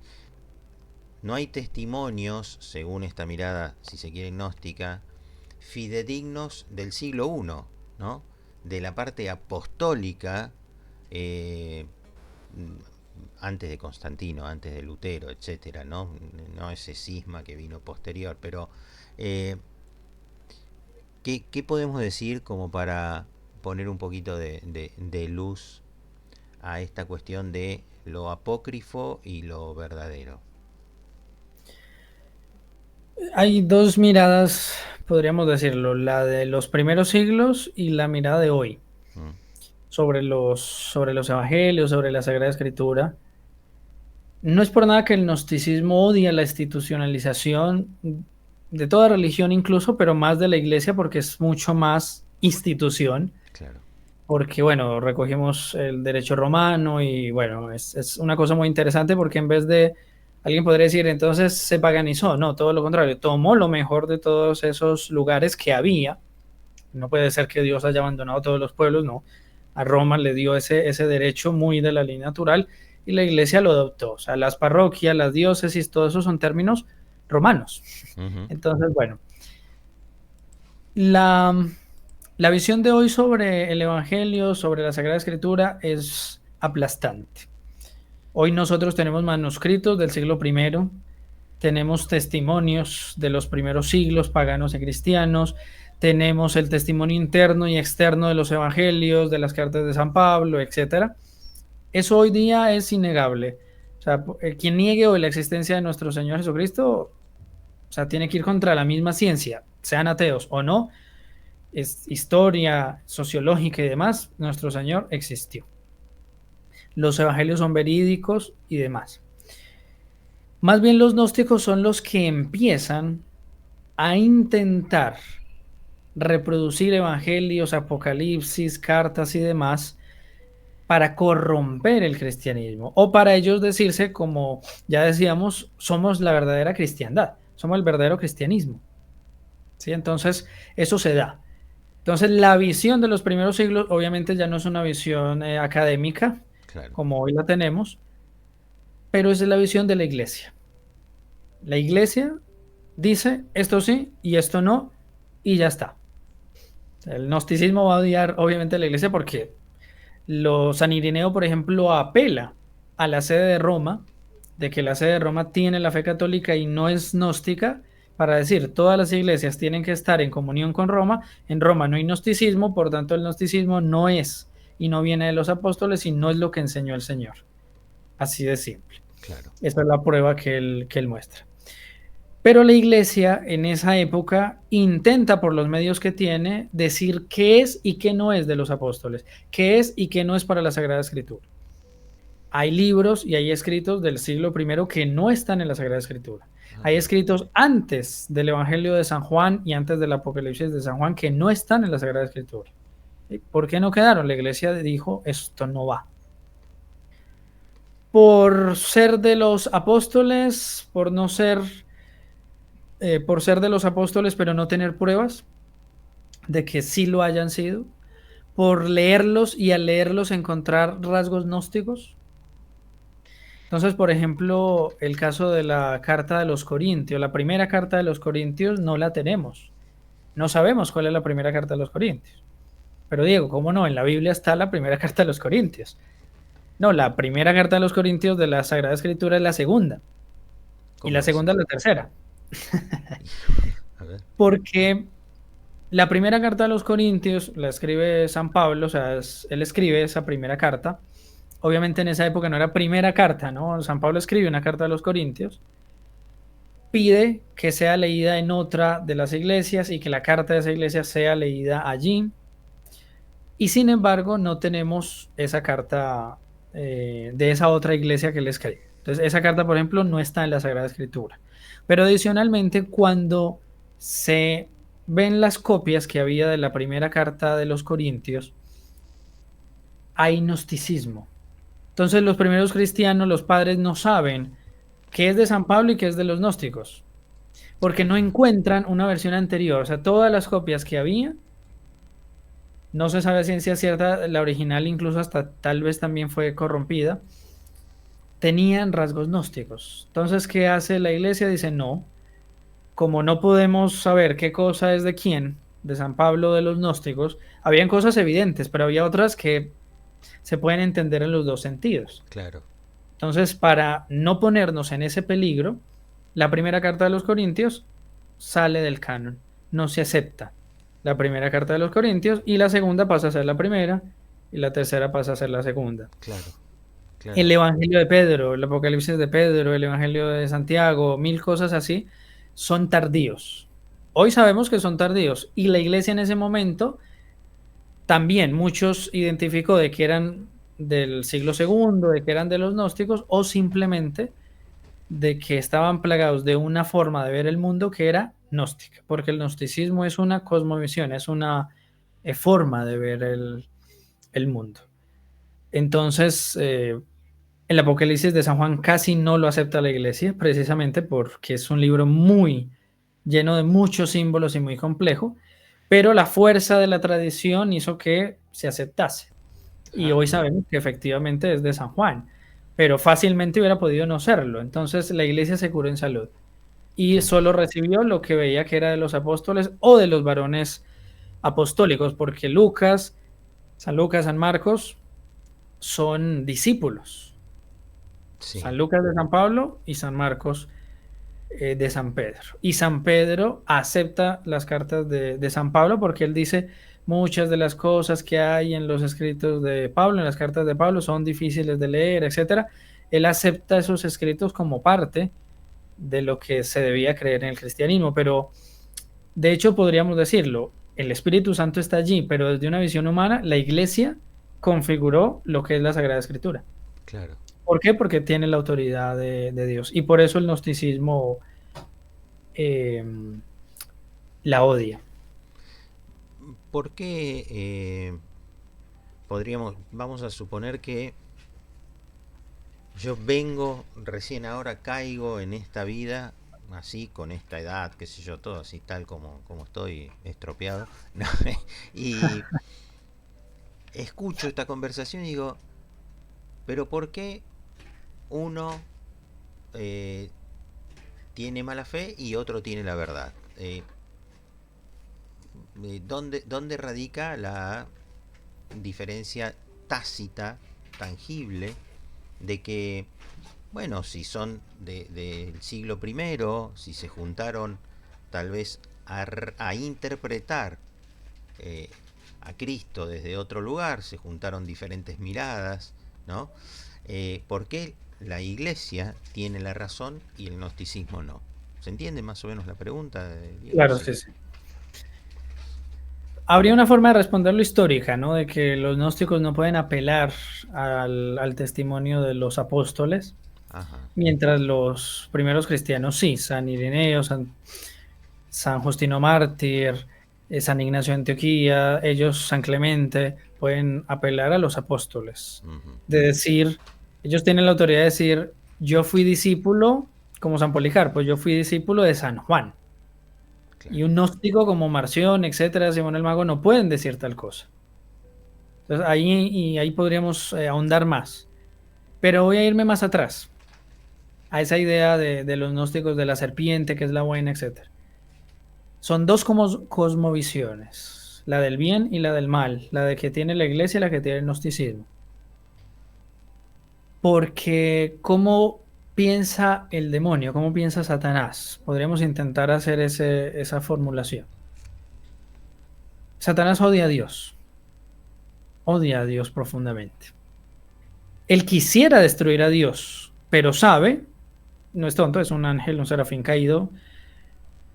[SPEAKER 1] no hay testimonios, según esta mirada, si se quiere, gnóstica, fidedignos del siglo I, ¿no? De la parte apostólica, eh, antes de Constantino, antes de Lutero, etcétera, ¿no? No ese cisma que vino posterior, pero eh, ¿qué podemos decir como para poner un poquito de luz a esta cuestión de lo apócrifo y lo verdadero?
[SPEAKER 2] Hay dos miradas, podríamos decirlo, la de los primeros siglos y la mirada de hoy
[SPEAKER 1] Mm,
[SPEAKER 2] sobre los evangelios, sobre la Sagrada Escritura. No es por nada que el gnosticismo odia la institucionalización de toda religión incluso, pero más de la iglesia porque es mucho más institución,
[SPEAKER 1] claro.
[SPEAKER 2] porque bueno, recogimos el derecho romano y bueno, es una cosa muy interesante porque en vez de, alguien podría decir, entonces se paganizó, no, todo lo contrario, tomó lo mejor de todos esos lugares que había. No puede ser que Dios haya abandonado todos los pueblos, no. A Roma le dio ese derecho muy de la ley natural y la iglesia lo adoptó. O sea, las parroquias, las diócesis, todo eso son términos romanos.
[SPEAKER 1] Ujú.
[SPEAKER 2] Entonces, bueno, la, la visión de hoy sobre el Evangelio, sobre la Sagrada Escritura, es aplastante. Hoy nosotros tenemos manuscritos del siglo I, tenemos testimonios de los primeros siglos paganos y cristianos, tenemos el testimonio interno y externo de los evangelios, de las cartas de San Pablo, etcétera. Eso hoy día es innegable. O sea, quien niegue hoy la existencia de nuestro Señor Jesucristo, o sea, tiene que ir contra la misma ciencia, sean ateos o no, es historia sociológica y demás, nuestro Señor existió. Los evangelios son verídicos y demás. Más bien los gnósticos son los que empiezan a intentar reproducir evangelios, apocalipsis, cartas y demás para corromper el cristianismo o para ellos decirse, como ya decíamos, somos la verdadera cristiandad, somos el verdadero cristianismo. ¿Sí? Entonces, eso se da. Entonces, la visión de los primeros siglos obviamente ya no es una visión académica
[SPEAKER 1] Claro.
[SPEAKER 2] como hoy la tenemos, pero es la visión de la iglesia. La iglesia dice esto sí y esto no y ya está. El gnosticismo va a odiar obviamente a la iglesia porque San Irineo, por ejemplo, apela a la sede de Roma, de que la sede de Roma tiene la fe católica y no es gnóstica, para decir, todas las iglesias tienen que estar en comunión con Roma. En Roma no hay gnosticismo, por tanto el gnosticismo no es y no viene de los apóstoles y no es lo que enseñó el Señor. Así de simple.
[SPEAKER 1] Claro.
[SPEAKER 2] Esa es la prueba que él muestra. Pero la iglesia en esa época intenta por los medios que tiene decir qué es y qué no es de los apóstoles, qué es y qué no es para la Sagrada Escritura. Hay libros y hay escritos del siglo I que no están en la Sagrada Escritura. Hay
[SPEAKER 1] Ajá.
[SPEAKER 2] escritos antes del Evangelio de San Juan y antes del Apocalipsis de San Juan que no están en la Sagrada Escritura. ¿Por qué no quedaron? La iglesia dijo, esto no va. Por ser de los apóstoles, por ser de los apóstoles, pero no tener pruebas de que sí lo hayan sido, por leerlos y al leerlos encontrar rasgos gnósticos. Entonces, por ejemplo, el caso de la carta de los Corintios, la primera carta de los Corintios no la tenemos. No sabemos cuál es la primera carta de los Corintios. Pero Diego, ¿cómo no? En la Biblia está la primera carta de los Corintios. No, la primera carta de los Corintios de la Sagrada Escritura es la segunda. Y la
[SPEAKER 1] ¿Cómo es
[SPEAKER 2] segunda es
[SPEAKER 1] eso?
[SPEAKER 2] la tercera.
[SPEAKER 1] A ver.
[SPEAKER 2] Porque la primera carta de los Corintios la escribe San Pablo, o sea, él escribe esa primera carta. Obviamente en esa época no era primera carta, ¿no? San Pablo escribe una carta a los Corintios, pide que sea leída en otra de las iglesias y que la carta de esa iglesia sea leída allí. Y sin embargo, no tenemos esa carta de esa otra iglesia que él escribe. Entonces, esa carta, por ejemplo, no está en la Sagrada Escritura. Pero adicionalmente, cuando se ven las copias que había de la primera carta de los Corintios, hay gnosticismo. Entonces, los primeros cristianos, los padres, no saben qué es de San Pablo y qué es de los gnósticos, porque no
[SPEAKER 1] Ajá.
[SPEAKER 2] encuentran una versión anterior. O sea, todas las copias que había, no se sabe a ciencia cierta, la original incluso hasta tal vez también fue corrompida, tenían rasgos gnósticos. Entonces, ¿qué hace la iglesia? Dice, no, como no podemos saber qué cosa es de quién, de San Pablo, de los gnósticos, habían cosas evidentes, pero había otras que se pueden entender en los dos sentidos.
[SPEAKER 1] Claro.
[SPEAKER 2] Entonces, para no ponernos en ese peligro, la primera carta de los Corintios sale del canon, no se acepta la primera carta de los Corintios y la segunda pasa a ser la primera y la tercera pasa a ser la segunda.
[SPEAKER 1] Claro,
[SPEAKER 2] El
[SPEAKER 1] claro.
[SPEAKER 2] Evangelio de Pedro, el Apocalipsis de Pedro, el Evangelio de Santiago, mil cosas así, son tardíos. Hoy sabemos que son tardíos y la iglesia en ese momento también muchos identificó de que eran del siglo segundo, de que eran de los gnósticos o simplemente de que estaban plagados de una forma de ver el mundo que era gnóstica, porque el gnosticismo es una cosmovisión, es una forma de ver el mundo. Entonces, el Apocalipsis de San Juan casi no lo acepta la iglesia, precisamente porque es un libro muy lleno de muchos símbolos y muy complejo, pero la fuerza de la tradición hizo que se aceptase. Y hoy
[SPEAKER 1] Ajá.
[SPEAKER 2] sabemos que efectivamente es de San Juan, pero fácilmente hubiera podido no serlo. Entonces la iglesia se curó en salud y
[SPEAKER 1] Claro.
[SPEAKER 2] solo recibió lo que veía que era de los apóstoles o de los varones apostólicos, porque Lucas, San Marcos son discípulos.
[SPEAKER 1] Sí.
[SPEAKER 2] San Lucas de San Pablo y San Marcos de San Pedro. Y San Pedro acepta las cartas de San Pablo porque él dice muchas de las cosas que hay en los escritos de Pablo, en las cartas de Pablo, son difíciles de leer, etcétera. Él acepta esos escritos como parte de lo que se debía creer en el cristianismo, pero de hecho podríamos decirlo, el Espíritu Santo está allí, pero desde una visión humana, la iglesia configuró lo que es la Sagrada Escritura.
[SPEAKER 1] Claro.
[SPEAKER 2] ¿Por qué? Porque tiene la autoridad de Dios. Y por eso el gnosticismo eh, la odia.
[SPEAKER 1] ¿Por qué vamos a suponer que yo vengo, recién ahora caigo en esta vida, así, con esta edad, qué sé yo, todo así, tal como estoy estropeado, ¿no? Y escucho esta conversación y digo, pero ¿por qué uno eh, tiene mala fe y otro tiene la verdad? ¿Dónde radica la diferencia tácita, tangible, de que, bueno, si son del siglo primero, si se juntaron tal vez a interpretar eh, a Cristo desde otro lugar, se juntaron diferentes miradas, ¿no? ¿Por qué la iglesia tiene la razón y el gnosticismo no? ¿Se entiende más o menos la pregunta, Diego?
[SPEAKER 2] Claro,
[SPEAKER 1] Sí.
[SPEAKER 2] sí, sí. Habría una forma de responderlo histórica, ¿no? De que los gnósticos no pueden apelar al testimonio de los apóstoles,
[SPEAKER 1] Ajá.
[SPEAKER 2] mientras los primeros cristianos sí, San Ireneo, San Justino Mártir, San Ignacio de Antioquía, ellos, San Clemente, pueden apelar a los apóstoles.
[SPEAKER 1] Ujú.
[SPEAKER 2] De decir, ellos tienen la autoridad de decir, yo fui discípulo, como San Policarpo, yo fui discípulo de San Juan. Y
[SPEAKER 1] Claro.
[SPEAKER 2] un gnóstico como Marción, etcétera, Simón el Mago, no pueden decir tal cosa. Entonces ahí podríamos ahondar más. Pero voy a irme más atrás, a esa idea de los gnósticos de la serpiente, que es la buena, etcétera. Son dos cosmovisiones, la del bien y la del mal, la de que tiene la iglesia y la que tiene el gnosticismo. Porque ¿cómo piensa el demonio? ¿Cómo piensa Satanás? Podríamos intentar hacer esa formulación. Satanás odia a Dios profundamente. Él quisiera destruir a Dios, pero sabe, no es tonto, es un ángel, un serafín caído,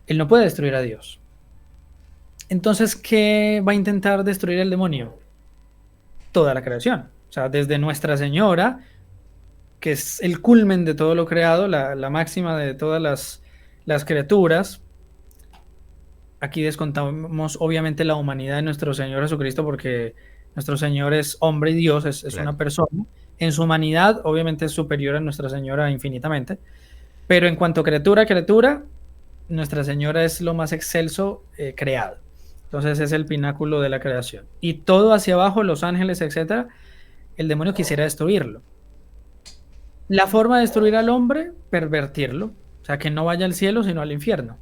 [SPEAKER 2] él no puede destruir a Dios. Entonces, ¿qué va a intentar destruir el demonio? Toda la creación. O sea, desde Nuestra Señora, que es el culmen de todo lo creado, la máxima de todas las criaturas. Aquí descontamos obviamente la humanidad de nuestro Señor Jesucristo, porque nuestro Señor es hombre y Dios, es una
[SPEAKER 1] Claro.
[SPEAKER 2] persona. En su humanidad, obviamente es superior a Nuestra Señora infinitamente. Pero en cuanto criatura, Nuestra Señora es lo más excelso creado. Entonces es el pináculo de la creación. Y todo hacia abajo, los ángeles, etcétera, el demonio quisiera destruirlo. La forma de destruir al hombre, pervertirlo. O sea, que no vaya al cielo, sino al infierno.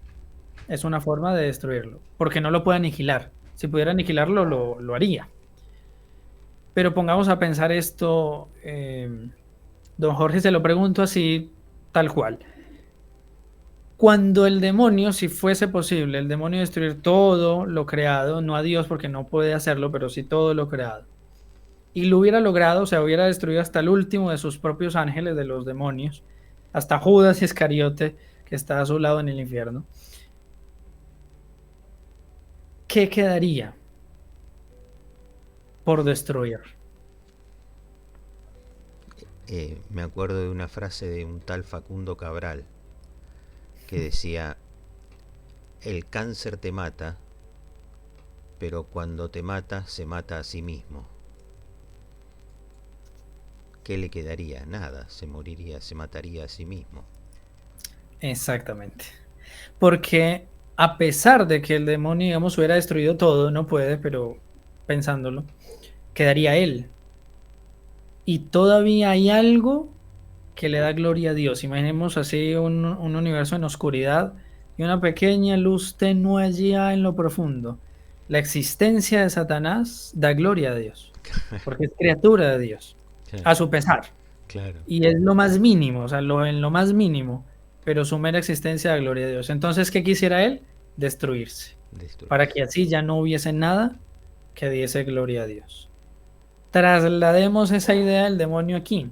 [SPEAKER 2] Es una forma de destruirlo, porque no lo puede aniquilar. Si pudiera aniquilarlo, lo haría. Pero pongamos a pensar esto, don Jorge, se lo pregunto así, tal cual. Cuando el demonio, si fuese posible, el demonio destruir todo lo creado, no a Dios porque no puede hacerlo, pero sí todo lo creado, y lo hubiera logrado, o sea, hubiera destruido hasta el último de sus propios ángeles, de los demonios, hasta Judas Iscariote, que está a su lado en el infierno, ¿qué quedaría por destruir?
[SPEAKER 1] Me acuerdo de una frase de un tal Facundo Cabral que decía, el cáncer te mata, pero cuando te mata se mata a sí mismo. ¿Qué le quedaría? Nada, se moriría, se mataría a sí mismo.
[SPEAKER 2] Exactamente. Porque a pesar de que el demonio, digamos, hubiera destruido todo, no puede, pero pensándolo, quedaría él. Y todavía hay algo que le da gloria a Dios. Imaginemos así un universo en oscuridad y una pequeña luz tenue allí en lo profundo. La existencia de Satanás da gloria a Dios, porque es criatura de Dios,
[SPEAKER 1] Claro,
[SPEAKER 2] a su pesar.
[SPEAKER 1] claro.
[SPEAKER 2] Y es lo más mínimo, o sea, en lo más mínimo, pero su mera existencia da gloria a Dios. Entonces, ¿qué quisiera él? Destruirse, para
[SPEAKER 1] Destruirse.
[SPEAKER 2] que así ya no hubiese nada que diese gloria a Dios. Traslademos esa idea del demonio aquí.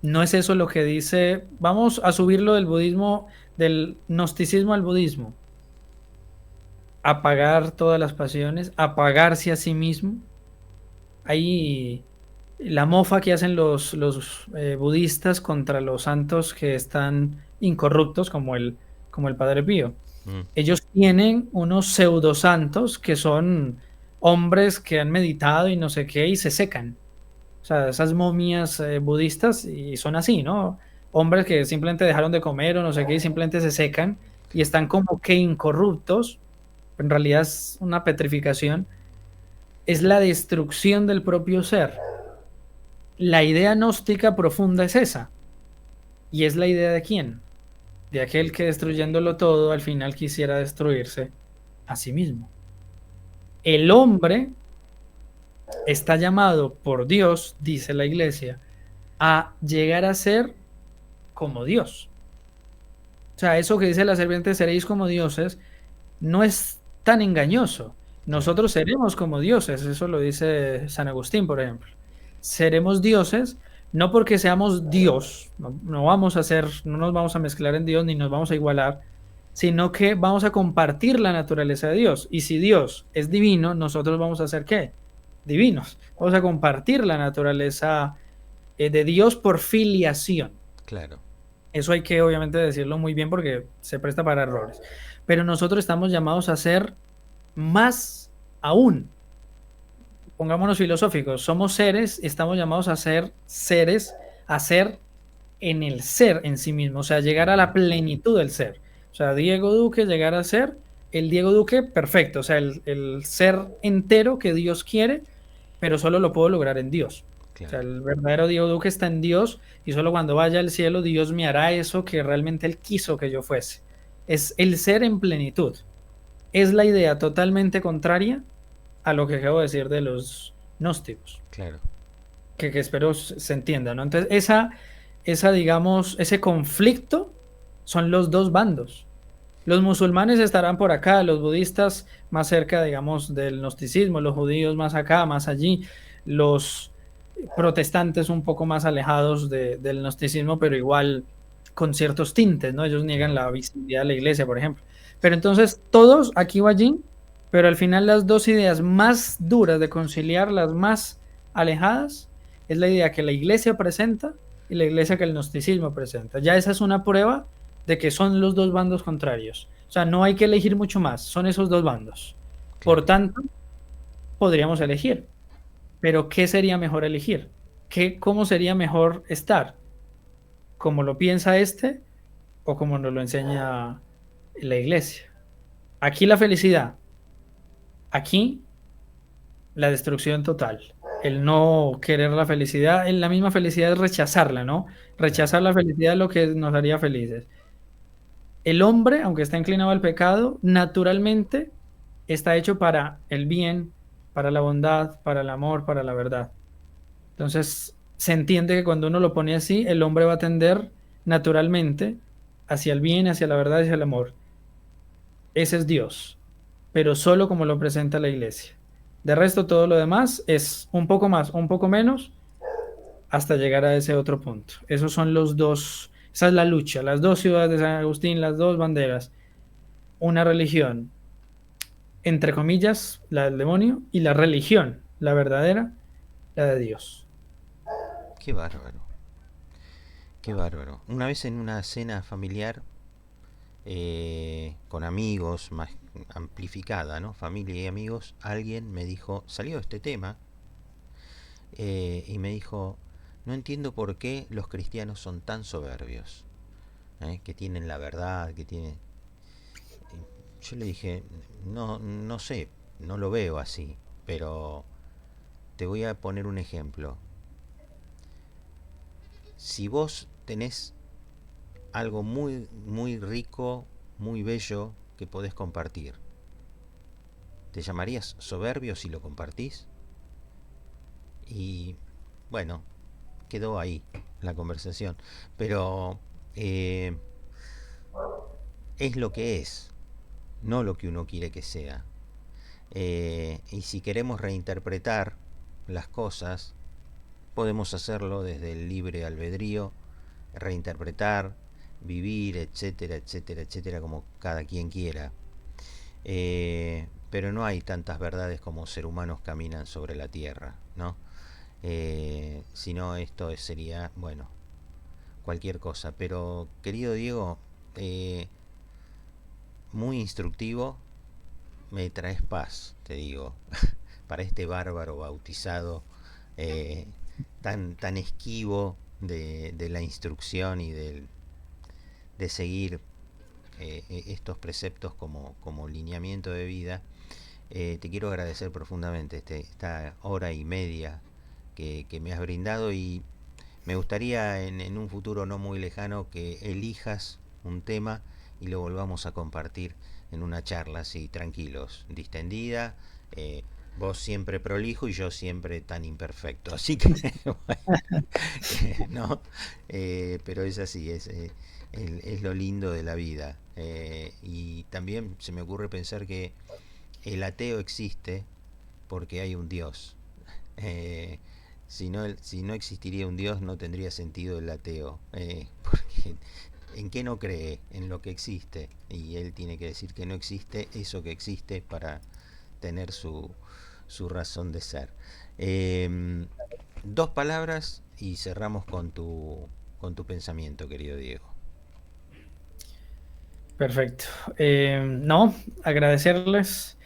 [SPEAKER 2] No es eso lo que dice, vamos a subirlo del budismo, del gnosticismo al budismo, apagar todas las pasiones, apagarse a sí mismo. Ahí la mofa que hacen los budistas contra los santos que están incorruptos, como el Padre Pío.
[SPEAKER 1] Mm,
[SPEAKER 2] Ellos tienen unos pseudosantos que son hombres que han meditado y no sé qué y se secan. O sea, esas momias budistas y son así, ¿no? Hombres que simplemente dejaron de comer o no sé qué y simplemente se secan y están como que incorruptos. En realidad es una petrificación. Es la destrucción del propio ser. La idea gnóstica profunda es esa. ¿Y es la idea de quién? De aquel que destruyéndolo todo al final quisiera destruirse a sí mismo. El hombre está llamado por Dios, dice la iglesia, a llegar a ser como Dios. O sea, eso que dice la serpiente, seréis como dioses, no es tan engañoso.
[SPEAKER 1] claro.
[SPEAKER 2] Nosotros seremos como dioses, eso lo dice San Agustín, por ejemplo. Seremos dioses no porque seamos Dios, no vamos a ser, no nos vamos a mezclar en Dios ni nos vamos a igualar, sino que vamos a compartir la naturaleza de Dios. Y si Dios es divino, nosotros vamos a ser ¿qué? Divinos. Vamos a compartir la naturaleza de Dios por filiación.
[SPEAKER 1] Claro.
[SPEAKER 2] Eso hay que obviamente decirlo muy bien porque se presta para errores. Pero nosotros estamos llamados a ser más aún. Pongámonos filosóficos. Somos seres, estamos llamados a ser seres, a ser en el ser en sí mismo. O sea, llegar a la
[SPEAKER 1] Ujú.
[SPEAKER 2] plenitud del ser. O sea, Diego Duque llegar a ser el Diego Duque perfecto. O sea, el ser entero que Dios quiere, pero solo lo puedo lograr en Dios. O sea,
[SPEAKER 1] Claro.
[SPEAKER 2] el verdadero Diego Duque está en Dios y solo cuando vaya al cielo Dios me hará eso que realmente Él quiso que yo fuese. Es el ser en plenitud. Es la idea totalmente contraria a lo que acabo de decir de los gnósticos,
[SPEAKER 1] Claro.
[SPEAKER 2] que espero se entienda, ¿no? Entonces, digamos, ese conflicto son los dos bandos. Los musulmanes estarán por acá, los budistas más cerca, digamos, del gnosticismo, los judíos más acá, más allí, los protestantes un poco más alejados del gnosticismo, pero igual con ciertos tintes, ¿no? Ellos niegan
[SPEAKER 1] Claro.
[SPEAKER 2] la visibilidad de la iglesia, por ejemplo. Pero entonces, todos aquí o allí, pero al final las dos ideas más duras de conciliar, las más alejadas, es la idea que la iglesia presenta y la iglesia que el gnosticismo presenta. Ya esa es una prueba de que son los dos bandos contrarios. O sea, no hay que elegir mucho más, son esos dos bandos. Por
[SPEAKER 1] Claro.
[SPEAKER 2] tanto, podríamos elegir. Pero ¿qué sería mejor elegir? ¿Cómo sería mejor estar? ¿Como lo piensa este o como nos lo enseña la iglesia? Aquí la felicidad, aquí la destrucción total. el no querer la felicidad, la misma felicidad es rechazarla, ¿no?
[SPEAKER 1] Claro.
[SPEAKER 2] Rechazar la felicidad es lo que nos haría felices. El hombre, aunque está inclinado al pecado, naturalmente está hecho para el bien, para la bondad, para el amor, para la verdad. Entonces, se entiende que cuando uno lo pone así, el hombre va a tender naturalmente hacia el bien, hacia la verdad, hacia el amor. Ese es Dios, pero solo como lo presenta la iglesia. De resto, todo lo demás es un poco más, un poco menos, hasta llegar a ese otro punto. Esos son los dos, esa es la lucha, las dos ciudades de San Agustín, las dos banderas. Una religión, entre comillas, la del demonio, y la religión, la verdadera, la de Dios.
[SPEAKER 1] Qué bárbaro, qué bárbaro. Una vez en una cena familiar, con amigos, más amplificada, ¿no? Familia y amigos, alguien me dijo, salió este tema, y me dijo, no entiendo por qué los cristianos son tan soberbios, que tienen la verdad, que tienen... Yo le dije, no, no sé, no lo veo así, pero te voy a poner un ejemplo. Si vos tenés algo muy, muy rico, muy bello que podés compartir, ¿te llamarías soberbio si lo compartís? Y bueno, quedó ahí la conversación. Pero eh, es lo que es, no lo que uno quiere que sea. Y si queremos reinterpretar las cosas, podemos hacerlo desde el libre albedrío, reinterpretar, vivir, etcétera, etcétera, etcétera, como cada quien quiera. Pero no hay tantas verdades como ser humanos caminan sobre la tierra, ¿no? Si no, esto sería, bueno, cualquier cosa. Pero, querido Diego, eh, muy instructivo, me traes paz, te digo, para este bárbaro bautizado, eh, tan esquivo de la instrucción y de seguir estos preceptos como lineamiento de vida. Te quiero agradecer profundamente esta hora y media que me has brindado, y me gustaría en un futuro no muy lejano que elijas un tema y lo volvamos a compartir en una charla así, tranquilos, distendida. Vos siempre prolijo y yo siempre tan imperfecto. Así que, bueno, ¿no? Pero es así, es lo lindo de la vida. Y también se me ocurre pensar que el ateo existe porque hay un Dios. Eh, si no existiría un Dios, no tendría sentido el ateo. Porque ¿en qué no cree? En lo que existe. Y él tiene que decir que no existe eso que existe para tener su razón de ser. Eh, Dos palabras y cerramos con tu pensamiento, querido Diego.
[SPEAKER 2] Perfecto. No, agradecerles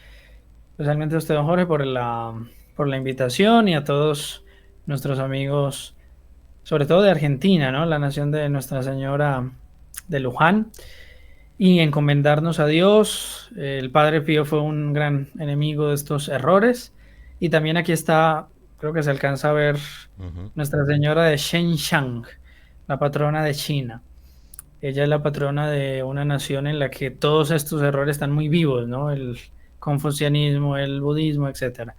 [SPEAKER 2] especialmente a usted, don Jorge, por la invitación y a todos nuestros amigos, sobre todo de Argentina, ¿no? La nación de Nuestra Señora de Luján, y encomendarnos a Dios. El Padre Pío fue un gran enemigo de estos errores. Y también aquí está, creo que se alcanza a ver,
[SPEAKER 1] Ujú.
[SPEAKER 2] Nuestra Señora de Shenzhen, la patrona de China. Ella es la patrona de una nación en la que todos estos errores están muy vivos, ¿no? El confucianismo, el budismo, etcétera.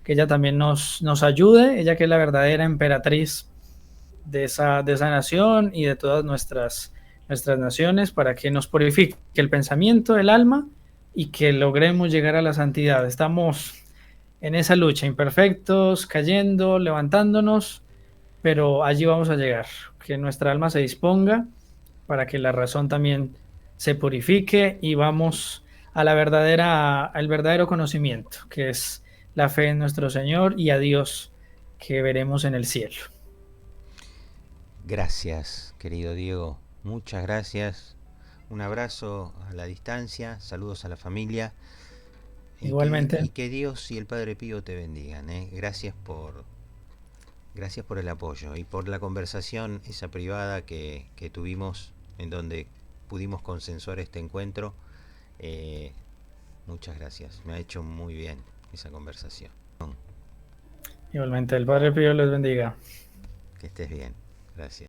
[SPEAKER 2] Que ella también nos ayude, ella que es la verdadera emperatriz de esa nación y de todas nuestras naciones, para que nos purifique el pensamiento, el alma, y que logremos llegar a la santidad. Estamos en esa lucha, imperfectos, cayendo, levantándonos, pero allí vamos a llegar. Que nuestra alma se disponga para que la razón también se purifique y vamos a al verdadero conocimiento, que es la fe en nuestro Señor y a Dios que veremos en el cielo.
[SPEAKER 1] Gracias, querido Diego. Muchas gracias. Un abrazo a la distancia, saludos a la familia,
[SPEAKER 2] Igualmente,
[SPEAKER 1] y que Dios y el Padre Pío te bendigan. Gracias por el apoyo y por la conversación esa privada que tuvimos, en donde pudimos consensuar este encuentro. Eh, Muchas gracias. Me ha hecho muy bien esa conversación.
[SPEAKER 2] Igualmente, el Padre Pío les bendiga.
[SPEAKER 1] Que estés bien. Gracias.